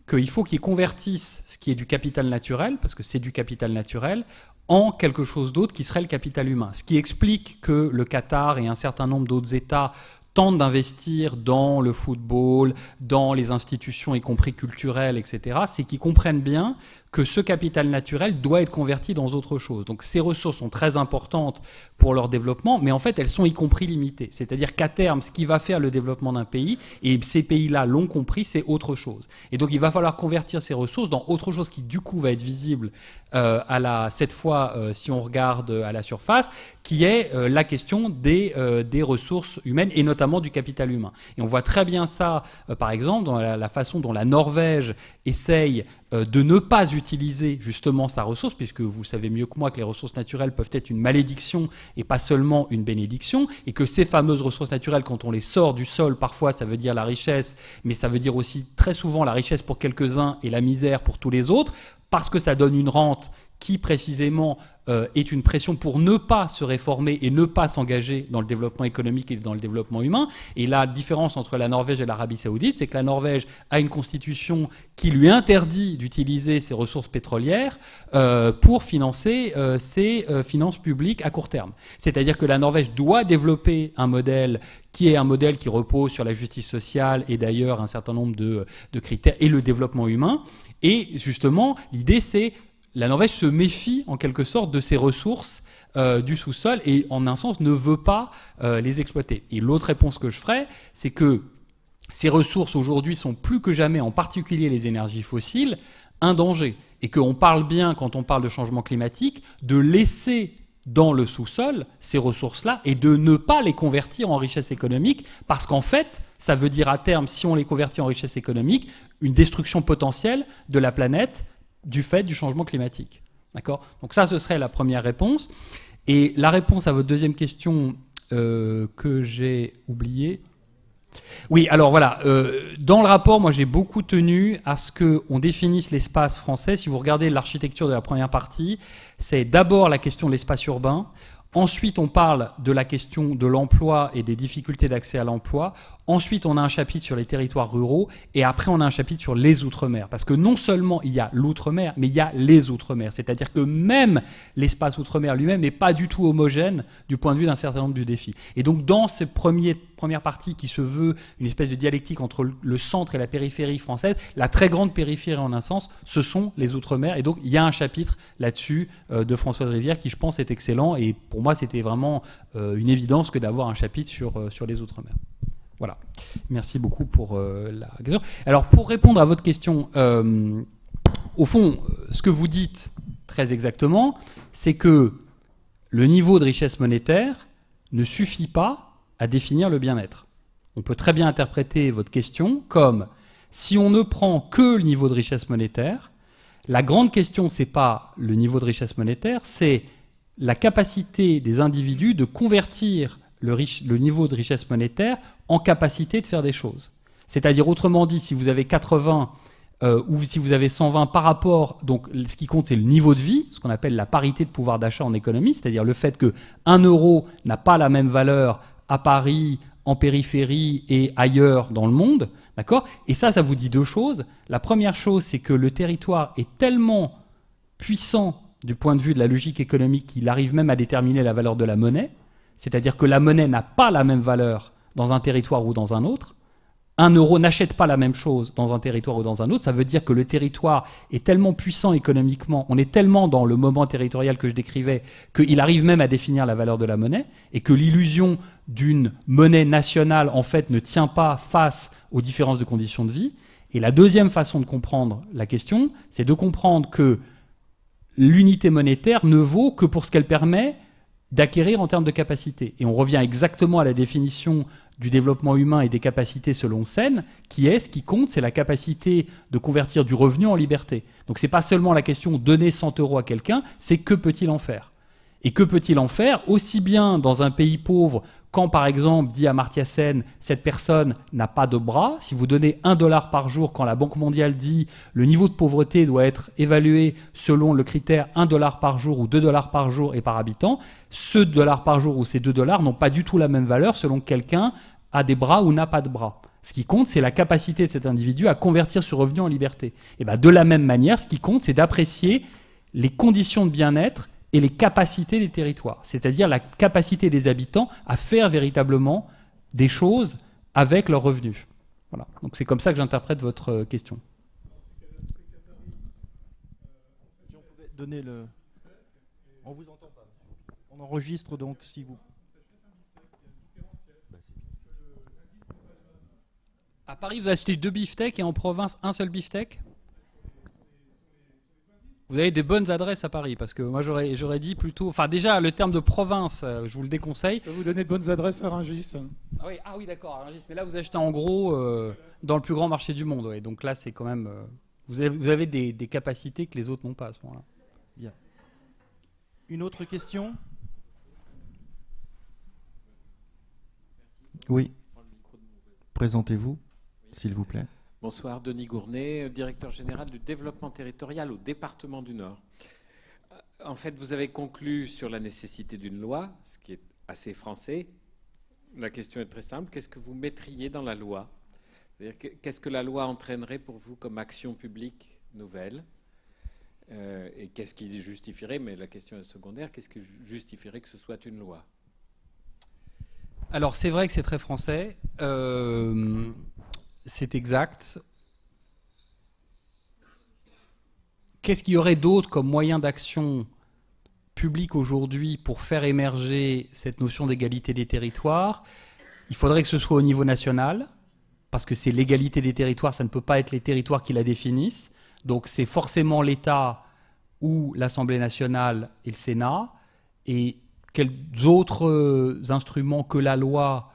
qu'il faut qu'ils convertissent ce qui est du capital naturel, parce que c'est du capital naturel, en quelque chose d'autre qui serait le capital humain. Ce qui explique que le Qatar et un certain nombre d'autres États tentent d'investir dans le football, dans les institutions, y compris culturelles, etc., c'est qu'ils comprennent bien que ce capital naturel doit être converti dans autre chose. Donc ces ressources sont très importantes pour leur développement, mais en fait elles sont y compris limitées. C'est-à-dire qu'à terme, ce qui va faire le développement d'un pays, et ces pays-là l'ont compris, c'est autre chose. Et donc il va falloir convertir ces ressources dans autre chose qui du coup va être visible cette fois, si on regarde à la surface, qui est la question des ressources humaines et notamment du capital humain. Et on voit très bien ça, par exemple, dans la façon dont la Norvège essaye de ne pas utiliser justement sa ressource, puisque vous savez mieux que moi que les ressources naturelles peuvent être une malédiction et pas seulement une bénédiction, et que ces fameuses ressources naturelles, quand on les sort du sol, parfois ça veut dire la richesse, mais ça veut dire aussi très souvent la richesse pour quelques-uns et la misère pour tous les autres, parce que ça donne une rente qui précisément est une pression pour ne pas se réformer et ne pas s'engager dans le développement économique et dans le développement humain. Et la différence entre la Norvège et l'Arabie Saoudite, c'est que la Norvège a une constitution qui lui interdit d'utiliser ses ressources pétrolières pour financer ses finances publiques à court terme. C'est-à-dire que la Norvège doit développer un modèle qui est un modèle qui repose sur la justice sociale et d'ailleurs un certain nombre de critères et le développement humain. Et justement, l'idée c'est la Norvège se méfie en quelque sorte de ses ressources du sous-sol et en un sens ne veut pas les exploiter. Et l'autre réponse que je ferai, c'est que ces ressources aujourd'hui sont plus que jamais, en particulier les énergies fossiles, un danger. Et qu'on parle bien, quand on parle de changement climatique, de laisser dans le sous-sol ces ressources-là et de ne pas les convertir en richesse économique parce qu'en fait, ça veut dire à terme, si on les convertit en richesse économique, une destruction potentielle de la planète du fait du changement climatique. D'accord ? Donc ça, ce serait la première réponse. Et la réponse à votre deuxième question que j'ai oubliée... Oui, alors voilà, dans le rapport, moi j'ai beaucoup tenu à ce qu'on définisse l'espace français. Si vous regardez l'architecture de la première partie, c'est d'abord la question de l'espace urbain. Ensuite, on parle de la question de l'emploi et des difficultés d'accès à l'emploi. Ensuite, on a un chapitre sur les territoires ruraux. Et après, on a un chapitre sur les Outre-mer. Parce que non seulement il y a l'Outre-mer, mais il y a les Outre-mer. C'est-à-dire que même l'espace Outre-mer lui-même n'est pas du tout homogène du point de vue d'un certain nombre de défis. Et donc, dans cette première partie qui se veut une espèce de dialectique entre le centre et la périphérie française, la très grande périphérie en un sens, ce sont les Outre-mer. Et donc, il y a un chapitre là-dessus de François de Rivière qui, je pense, est excellent. Et pour moi, c'était vraiment une évidence que d'avoir un chapitre sur les Outre-mer. Voilà. Merci beaucoup pour la question. Alors, pour répondre à votre question, au fond, ce que vous dites très exactement, c'est que le niveau de richesse monétaire ne suffit pas à définir le bien-être. On peut très bien interpréter votre question comme si on ne prend que le niveau de richesse monétaire, la grande question, c'est pas le niveau de richesse monétaire, c'est la capacité des individus de convertir le niveau de richesse monétaire en capacité de faire des choses. C'est-à-dire, autrement dit, si vous avez 80 ou si vous avez 120 par rapport, donc ce qui compte, c'est le niveau de vie, ce qu'on appelle la parité de pouvoir d'achat en économie, c'est-à-dire le fait que 1 euro n'a pas la même valeur à Paris, en périphérie et ailleurs dans le monde, d'accord ? Et ça vous dit deux choses. La première chose, c'est que le territoire est tellement puissant du point de vue de la logique économique qu'il arrive même à déterminer la valeur de la monnaie, c'est-à-dire que la monnaie n'a pas la même valeur dans un territoire ou dans un autre. 1 euro n'achète pas la même chose dans un territoire ou dans un autre. Ça veut dire que le territoire est tellement puissant économiquement, on est tellement dans le moment territorial que je décrivais, qu'il arrive même à définir la valeur de la monnaie, et que l'illusion d'une monnaie nationale, en fait, ne tient pas face aux différences de conditions de vie. Et la deuxième façon de comprendre la question, c'est de comprendre que l'unité monétaire ne vaut que pour ce qu'elle permet d'acquérir en termes de capacité. Et on revient exactement à la définition du développement humain et des capacités selon Sen, qui est ce qui compte, c'est la capacité de convertir du revenu en liberté. Donc c'est pas seulement la question de donner 100 euros à quelqu'un, c'est que peut-il en faire. Et que peut-il en faire aussi bien dans un pays pauvre, quand par exemple, dit Amartya Sen, cette personne n'a pas de bras, si vous donnez $1 par jour, quand la Banque mondiale dit le niveau de pauvreté doit être évalué selon le critère $1 par jour ou $2 par jour et par habitant, ce $1 par jour ou ces $2 n'ont pas du tout la même valeur selon que quelqu'un a des bras ou n'a pas de bras. Ce qui compte, c'est la capacité de cet individu à convertir ce revenu en liberté. Et bien, de la même manière, ce qui compte, c'est d'apprécier les conditions de bien-être et les capacités des territoires, c'est-à-dire la capacité des habitants à faire véritablement des choses avec leurs revenus. Voilà. Donc c'est comme ça que j'interprète votre question. Si on pouvait donner le... On vous entend pas. On enregistre donc si vous... À Paris, vous achetez 2 beefsteaks et en province, un seul beefsteak ? Vous avez des bonnes adresses à Paris, parce que moi j'aurais dit plutôt... Enfin déjà, le terme de province, je vous le déconseille. Je vais vous donner de bonnes adresses à Rungis. Ah oui d'accord, à Rungis. Mais là vous achetez en gros dans le plus grand marché du monde. Ouais. Donc là c'est quand même... vous avez des capacités que les autres n'ont pas à ce moment-là. Bien. Une autre question ? Oui. Présentez-vous, s'il vous plaît. Bonsoir, Denis Gournay, directeur général du développement territorial au département du Nord. En fait, vous avez conclu sur la nécessité d'une loi, ce qui est assez français. La question est très simple. Qu'est-ce que vous mettriez dans la loi ? C'est-à-dire, qu'est-ce que la loi entraînerait pour vous comme action publique nouvelle ? Et qu'est-ce qui justifierait, mais la question est secondaire, qu'est-ce qui justifierait que ce soit une loi ? Alors c'est vrai que c'est très français. C'est exact. Qu'est-ce qu'il y aurait d'autre comme moyen d'action publique aujourd'hui pour faire émerger cette notion d'égalité des territoires ? Il faudrait que ce soit au niveau national, parce que c'est l'égalité des territoires, ça ne peut pas être les territoires qui la définissent. Donc c'est forcément l'État ou l'Assemblée nationale et le Sénat. Et quels autres instruments que la loi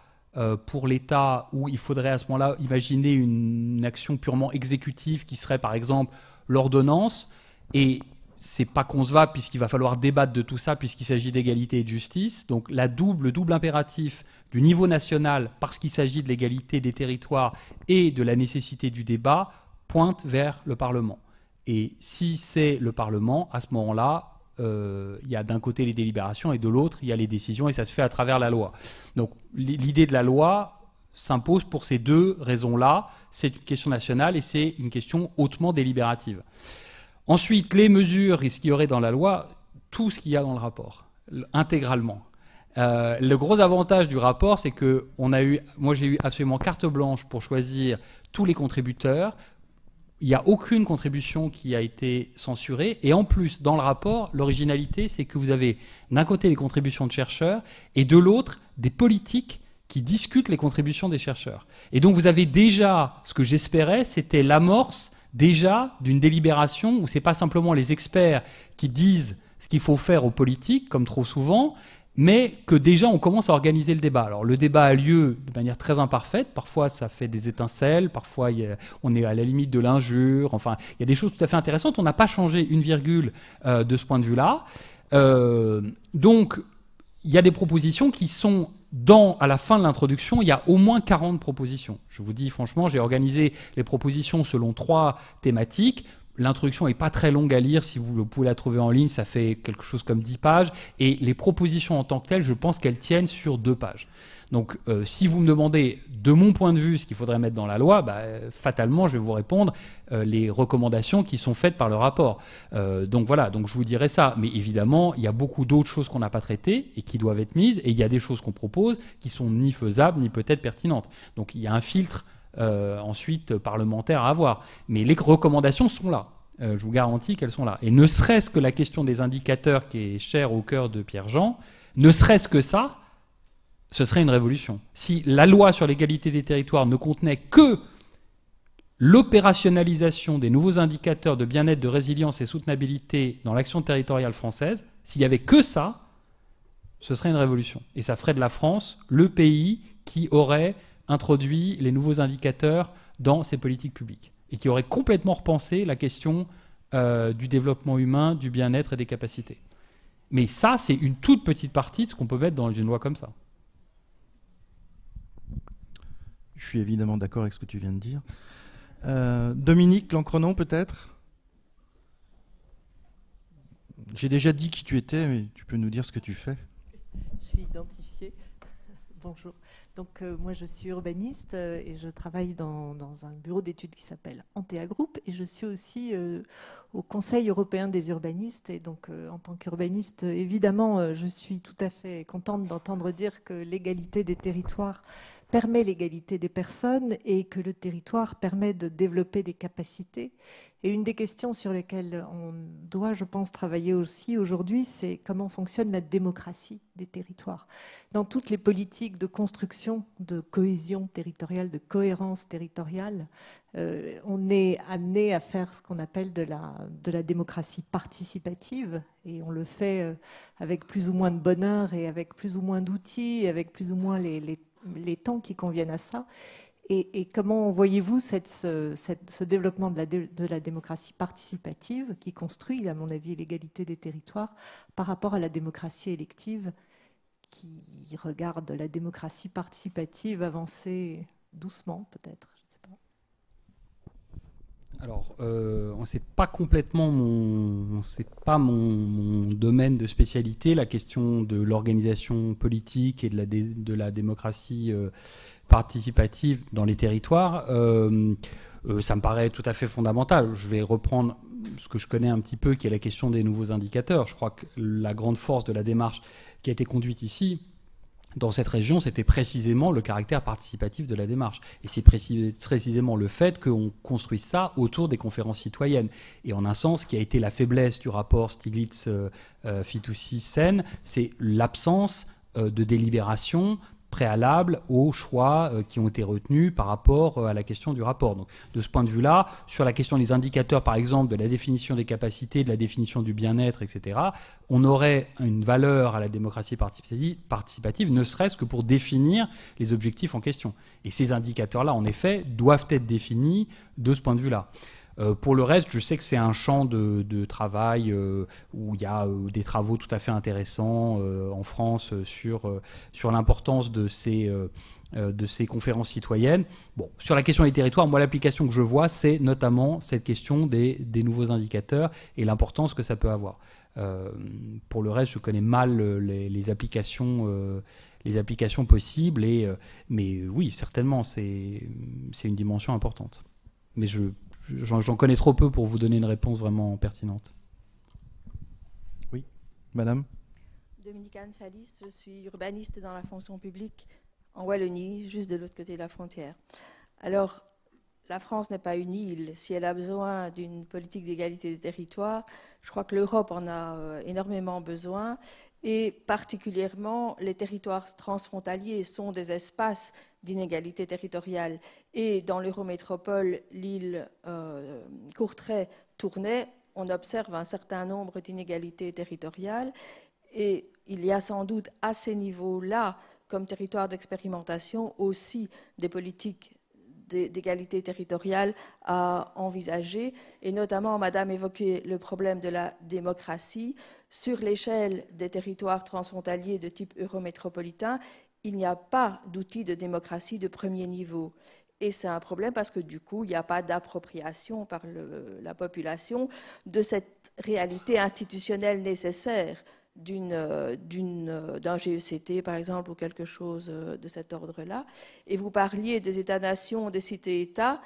pour l'État, où il faudrait à ce moment-là imaginer une action purement exécutive qui serait par exemple l'ordonnance. Et c'est pas concevable puisqu'il va falloir débattre de tout ça puisqu'il s'agit d'égalité et de justice. Donc le double impératif du niveau national, parce qu'il s'agit de l'égalité des territoires et de la nécessité du débat, pointe vers le Parlement. Et si c'est le Parlement, à ce moment-là, il y a d'un côté les délibérations et de l'autre il y a les décisions, et ça se fait à travers la loi. Donc l'idée de la loi s'impose pour ces deux raisons-là. C'est une question nationale et c'est une question hautement délibérative. Ensuite, les mesures et ce qu'il y aurait dans la loi, tout ce qu'il y a dans le rapport, intégralement. Le gros avantage du rapport, c'est que moi j'ai eu absolument carte blanche pour choisir tous les contributeurs. Il n'y a aucune contribution qui a été censurée. Et en plus, dans le rapport, l'originalité, c'est que vous avez d'un côté les contributions de chercheurs et de l'autre des politiques qui discutent les contributions des chercheurs. Et donc vous avez déjà, ce que j'espérais, c'était l'amorce déjà d'une délibération où ce n'est pas simplement les experts qui disent ce qu'il faut faire aux politiques, comme trop souvent, mais que déjà on commence à organiser le débat. Alors le débat a lieu de manière très imparfaite, parfois ça fait des étincelles, parfois on est à la limite de l'injure, enfin il y a des choses tout à fait intéressantes, on n'a pas changé une virgule de ce point de vue-là. Donc il y a des propositions qui sont à la fin de l'introduction, il y a au moins 40 propositions. Je vous dis franchement, j'ai organisé les propositions selon 3 thématiques. L'introduction n'est pas très longue à lire, si vous pouvez la trouver en ligne, ça fait quelque chose comme 10 pages. Et les propositions en tant que telles, je pense qu'elles tiennent sur 2 pages. Donc si vous me demandez, de mon point de vue, ce qu'il faudrait mettre dans la loi, fatalement, je vais vous répondre les recommandations qui sont faites par le rapport. Donc voilà, donc je vous dirais ça. Mais évidemment, il y a beaucoup d'autres choses qu'on n'a pas traitées et qui doivent être mises. Et il y a des choses qu'on propose qui sont ni faisables, ni peut-être pertinentes. Donc il y a un filtre ensuite parlementaire à avoir. Mais les recommandations sont là. Je vous garantis qu'elles sont là. Et ne serait-ce que la question des indicateurs qui est chère au cœur de Pierre-Jean, ne serait-ce que ça, ce serait une révolution. Si la loi sur l'égalité des territoires ne contenait que l'opérationnalisation des nouveaux indicateurs de bien-être, de résilience et soutenabilité dans l'action territoriale française, s'il n'y avait que ça, ce serait une révolution. Et ça ferait de la France le pays qui aurait introduit les nouveaux indicateurs dans ses politiques publiques et qui aurait complètement repensé la question du développement humain, du bien-être et des capacités. Mais ça, c'est une toute petite partie de ce qu'on peut mettre dans une loi comme ça. Je suis évidemment d'accord avec ce que tu viens de dire. Dominique Lancrenon, peut-être? J'ai déjà dit qui tu étais, mais tu peux nous dire ce que tu fais? Je suis identifiée. Bonjour. Donc moi je suis urbaniste et je travaille dans un bureau d'études qui s'appelle Antea Group et je suis aussi au Conseil européen des urbanistes et donc en tant qu'urbaniste évidemment je suis tout à fait contente d'entendre dire que l'égalité des territoires permet l'égalité des personnes et que le territoire permet de développer des capacités. Et une des questions sur lesquelles on doit, je pense, travailler aussi aujourd'hui, c'est comment fonctionne la démocratie des territoires. Dans toutes les politiques de construction, de cohésion territoriale, de cohérence territoriale, on est amené à faire ce qu'on appelle de la démocratie participative, et on le fait avec plus ou moins de bonheur et avec plus ou moins d'outils, et avec plus ou moins les temps qui conviennent à ça. Et comment voyez-vous ce développement de la démocratie participative qui construit, à mon avis, l'égalité des territoires par rapport à la démocratie élective qui regarde la démocratie participative avancer doucement, peut-être, je ne sais pas. Alors, c'est pas complètement mon domaine de spécialité, la question de l'organisation politique et de la démocratie participative dans les territoires. Ça me paraît tout à fait fondamental. Je vais reprendre ce que je connais un petit peu, qui est la question des nouveaux indicateurs. Je crois que la grande force de la démarche qui a été conduite ici, dans cette région, c'était précisément le caractère participatif de la démarche. Et c'est précisément le fait qu'on construise ça autour des conférences citoyennes. Et en un sens, ce qui a été la faiblesse du rapport Stiglitz-Fitoussi-Sen, c'est l'absence de délibération préalable aux choix qui ont été retenus par rapport à la question du rapport. Donc, de ce point de vue-là, sur la question des indicateurs, par exemple, de la définition des capacités, de la définition du bien-être, etc., on aurait une valeur à la démocratie participative, ne serait-ce que pour définir les objectifs en question. Et ces indicateurs-là, en effet, doivent être définis de ce point de vue-là. Pour le reste, je sais que c'est un champ de travail où il y a des travaux tout à fait intéressants en France sur l'importance de ces conférences citoyennes. Bon, sur la question des territoires, moi, l'application que je vois, c'est notamment cette question des nouveaux indicateurs et l'importance que ça peut avoir. Pour le reste, je connais mal les applications possibles, mais oui, certainement, c'est une dimension importante. Mais j'en connais trop peu pour vous donner une réponse vraiment pertinente. Oui, madame. Dominique Anne Chalis, je suis urbaniste dans la fonction publique en Wallonie, juste de l'autre côté de la frontière. Alors, la France n'est pas une île. Si elle a besoin d'une politique d'égalité des territoires, je crois que l'Europe en a énormément besoin. Et particulièrement, les territoires transfrontaliers sont des espaces d'inégalité territoriale. Et dans l'Eurométropole, l'île Courtrai-Tournai, on observe un certain nombre d'inégalités territoriales. Et il y a sans doute à ces niveaux-là, comme territoire d'expérimentation, aussi des politiques d'égalité territoriale à envisager. Et notamment, Madame évoquait le problème de la démocratie. Sur l'échelle des territoires transfrontaliers de type eurométropolitain, il n'y a pas d'outil de démocratie de premier niveau. Et c'est un problème parce que du coup, il n'y a pas d'appropriation par la population de cette réalité institutionnelle nécessaire d'un GECT, par exemple, ou quelque chose de cet ordre-là. Et vous parliez des États-nations, des cités-États.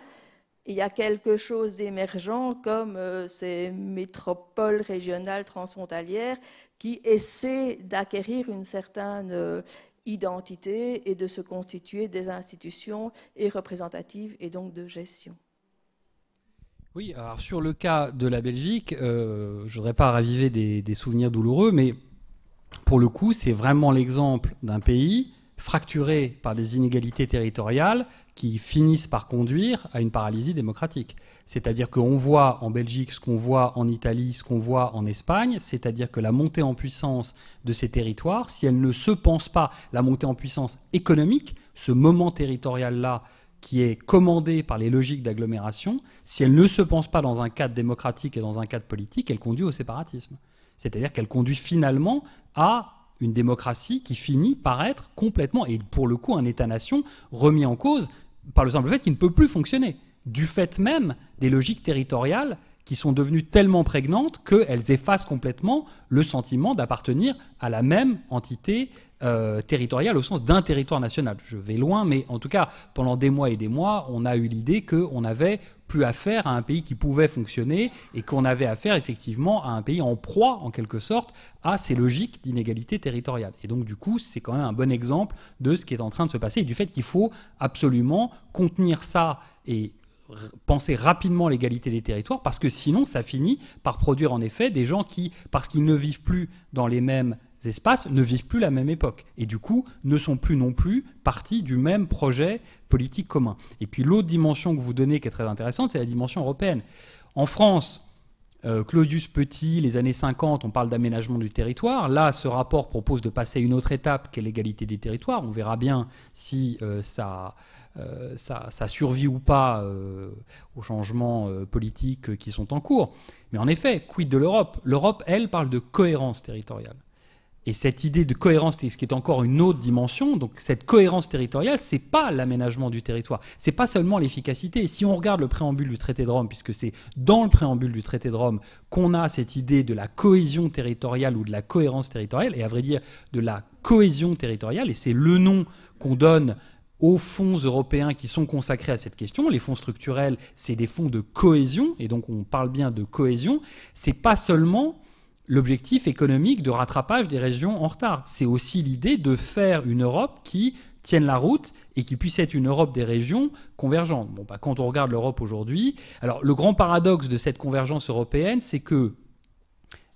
Il y a quelque chose d'émergent comme ces métropoles régionales transfrontalières qui essaient d'acquérir une certaine identité et de se constituer des institutions et représentatives et donc de gestion. Oui, alors sur le cas de la Belgique, je ne voudrais pas raviver des souvenirs douloureux, mais pour le coup, c'est vraiment l'exemple d'un pays fracturé par des inégalités territoriales qui finissent par conduire à une paralysie démocratique. C'est-à-dire qu'on voit en Belgique ce qu'on voit en Italie, ce qu'on voit en Espagne, c'est-à-dire que la montée en puissance de ces territoires, si elle ne se pense pas, la montée en puissance économique, ce moment territorial-là qui est commandé par les logiques d'agglomération, si elle ne se pense pas dans un cadre démocratique et dans un cadre politique, elle conduit au séparatisme. C'est-à-dire qu'elle conduit finalement à une démocratie qui finit par être complètement, et pour le coup un État-nation, remis en cause par le simple fait qu'il ne peut plus fonctionner, du fait même des logiques territoriales qui sont devenues tellement prégnantes qu'elles effacent complètement le sentiment d'appartenir à la même entité territoriale au sens d'un territoire national. Je vais loin, mais en tout cas, pendant des mois et des mois, on a eu l'idée qu'on n'avait plus affaire à un pays qui pouvait fonctionner et qu'on avait affaire effectivement à un pays en proie, en quelque sorte, à ces logiques d'inégalité territoriale. Et donc, du coup, c'est quand même un bon exemple de ce qui est en train de se passer et du fait qu'il faut absolument contenir ça et penser rapidement l'égalité des territoires, parce que sinon ça finit par produire en effet des gens qui, parce qu'ils ne vivent plus dans les mêmes espaces, ne vivent plus la même époque et du coup ne sont plus non plus partie du même projet politique commun. Et puis l'autre dimension que vous donnez qui est très intéressante, c'est la dimension européenne. En France, Claudius Petit, les années 50, on parle d'aménagement du territoire. Là, ce rapport propose de passer à une autre étape qui est l'égalité des territoires. On verra bien si ça survit ou pas aux changements politiques qui sont en cours. Mais en effet, quid de l'Europe ? L'Europe, elle, parle de cohérence territoriale. Et cette idée de cohérence, ce qui est encore une autre dimension, donc cette cohérence territoriale, c'est pas l'aménagement du territoire, c'est pas seulement l'efficacité. Et si on regarde le préambule du traité de Rome, puisque c'est dans le préambule du traité de Rome qu'on a cette idée de la cohésion territoriale ou de la cohérence territoriale, et à vrai dire de la cohésion territoriale, et c'est le nom qu'on donne aux fonds européens qui sont consacrés à cette question. Les fonds structurels, c'est des fonds de cohésion, et donc on parle bien de cohésion. C'est pas seulement l'objectif économique de rattrapage des régions en retard. C'est aussi l'idée de faire une Europe qui tienne la route et qui puisse être une Europe des régions convergentes. Bon, quand on regarde l'Europe aujourd'hui, alors le grand paradoxe de cette convergence européenne, c'est que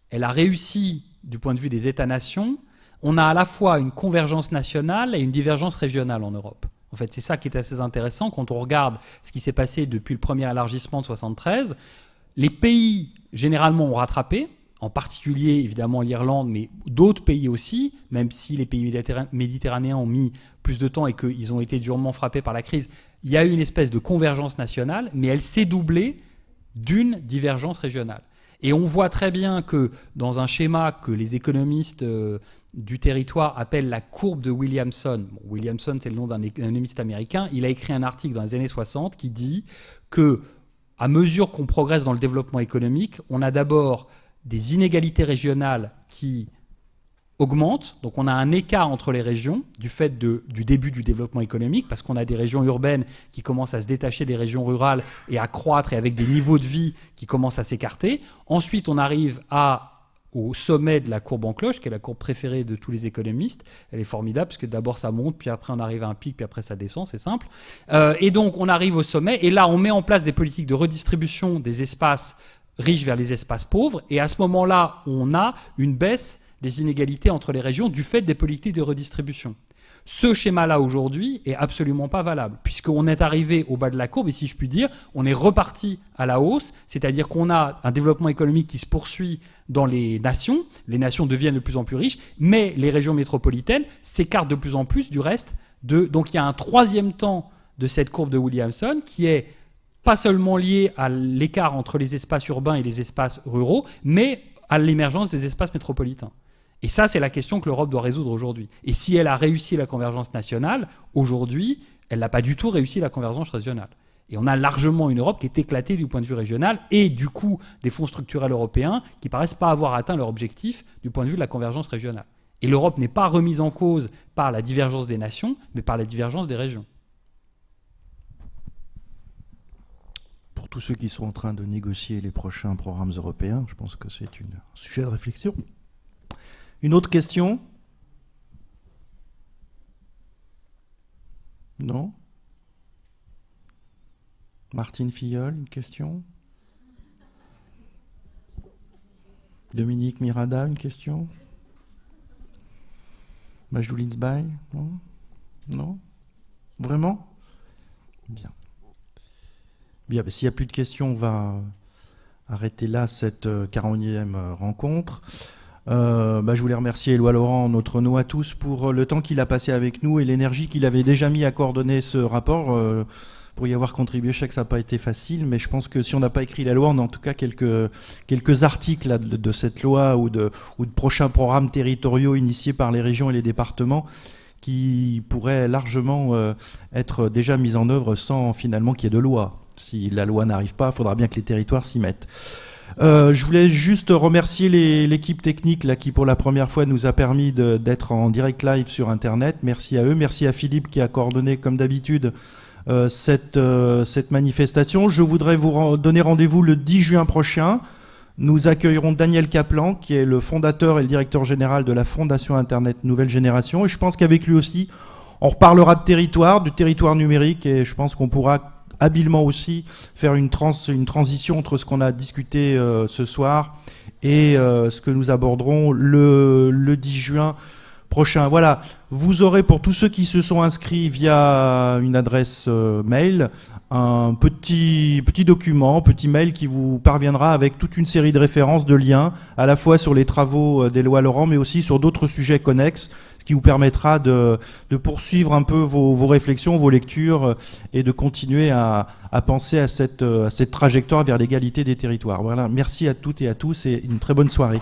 elle a réussi du point de vue des États-nations. On a à la fois une convergence nationale et une divergence régionale en Europe. En fait, c'est ça qui est assez intéressant quand on regarde ce qui s'est passé depuis le premier élargissement de 1973. Les pays, généralement, ont rattrapé, en particulier, évidemment, l'Irlande, mais d'autres pays aussi, même si les pays méditerranéens ont mis plus de temps et qu'ils ont été durement frappés par la crise. Il y a eu une espèce de convergence nationale, mais elle s'est doublée d'une divergence régionale. Et on voit très bien que dans un schéma que les économistes du territoire appellent la courbe de Williamson, Williamson c'est le nom d'un économiste américain, il a écrit un article dans les années 60 qui dit que à mesure qu'on progresse dans le développement économique, on a d'abord des inégalités régionales qui augmentent. Donc on a un écart entre les régions du fait du début du développement économique, parce qu'on a des régions urbaines qui commencent à se détacher des régions rurales et à croître, et avec des niveaux de vie qui commencent à s'écarter. Ensuite, on arrive au sommet de la courbe en cloche, qui est la courbe préférée de tous les économistes. Elle est formidable, parce que d'abord ça monte, puis après on arrive à un pic, puis après ça descend, c'est simple. Et donc on arrive au sommet, et là on met en place des politiques de redistribution des espaces riches vers les espaces pauvres, et à ce moment-là, on a une baisse des inégalités entre les régions du fait des politiques de redistribution. Ce schéma-là, aujourd'hui, est absolument pas valable, puisqu'on est arrivé au bas de la courbe, et si je puis dire, on est reparti à la hausse, c'est-à-dire qu'on a un développement économique qui se poursuit dans les nations deviennent de plus en plus riches, mais les régions métropolitaines s'écartent de plus en plus du reste. Donc il y a un troisième temps de cette courbe de Williamson qui est pas seulement lié à l'écart entre les espaces urbains et les espaces ruraux, mais à l'émergence des espaces métropolitains. Et ça, c'est la question que l'Europe doit résoudre aujourd'hui. Et si elle a réussi la convergence nationale, aujourd'hui, elle n'a pas du tout réussi la convergence régionale. Et on a largement une Europe qui est éclatée du point de vue régional et du coup des fonds structurels européens qui paraissent pas avoir atteint leur objectif du point de vue de la convergence régionale. Et l'Europe n'est pas remise en cause par la divergence des nations, mais par la divergence des régions. Pour tous ceux qui sont en train de négocier les prochains programmes européens, je pense que c'est un sujet de réflexion. Une autre question ? Non ? Martine Filleul, une question ? Dominique Mirada, une question ? Majdou Linsbaï ? Non ? Non ? Vraiment ? Bien. Bien, s'il n'y a plus de questions, on va arrêter là cette 40e rencontre. Je voulais remercier Éloi Laurent, notre nous à tous, pour le temps qu'il a passé avec nous et l'énergie qu'il avait déjà mis à coordonner ce rapport. Pour y avoir contribué, je sais que ça n'a pas été facile, mais je pense que si on n'a pas écrit la loi, on a en tout cas quelques articles là, de cette loi ou de prochains programmes territoriaux initiés par les régions et les départements qui pourraient largement être déjà mis en œuvre sans finalement qu'il y ait de loi. Si la loi n'arrive pas, il faudra bien que les territoires s'y mettent. Je voulais juste remercier l'équipe technique là, qui pour la première fois nous a permis d'être en direct live sur Internet. Merci à eux. Merci à Philippe qui a coordonné comme d'habitude cette manifestation. Je voudrais vous donner rendez-vous le 10 juin prochain. Nous accueillerons Daniel Kaplan, qui est le fondateur et le directeur général de la Fondation Internet Nouvelle Génération. Et je pense qu'avec lui aussi, on reparlera de territoire, du territoire numérique, et je pense qu'on pourra habilement aussi faire une transition entre ce qu'on a discuté ce soir et ce que nous aborderons le 10 juin prochain. Voilà, vous aurez pour tous ceux qui se sont inscrits via une adresse mail un petit document, petit mail qui vous parviendra avec toute une série de références, de liens, à la fois sur les travaux d'Éloi Laurent, mais aussi sur d'autres sujets connexes, ce qui vous permettra de poursuivre un peu vos réflexions, vos lectures, et de continuer à penser à cette trajectoire vers l'égalité des territoires. Voilà, merci à toutes et à tous, et une très bonne soirée.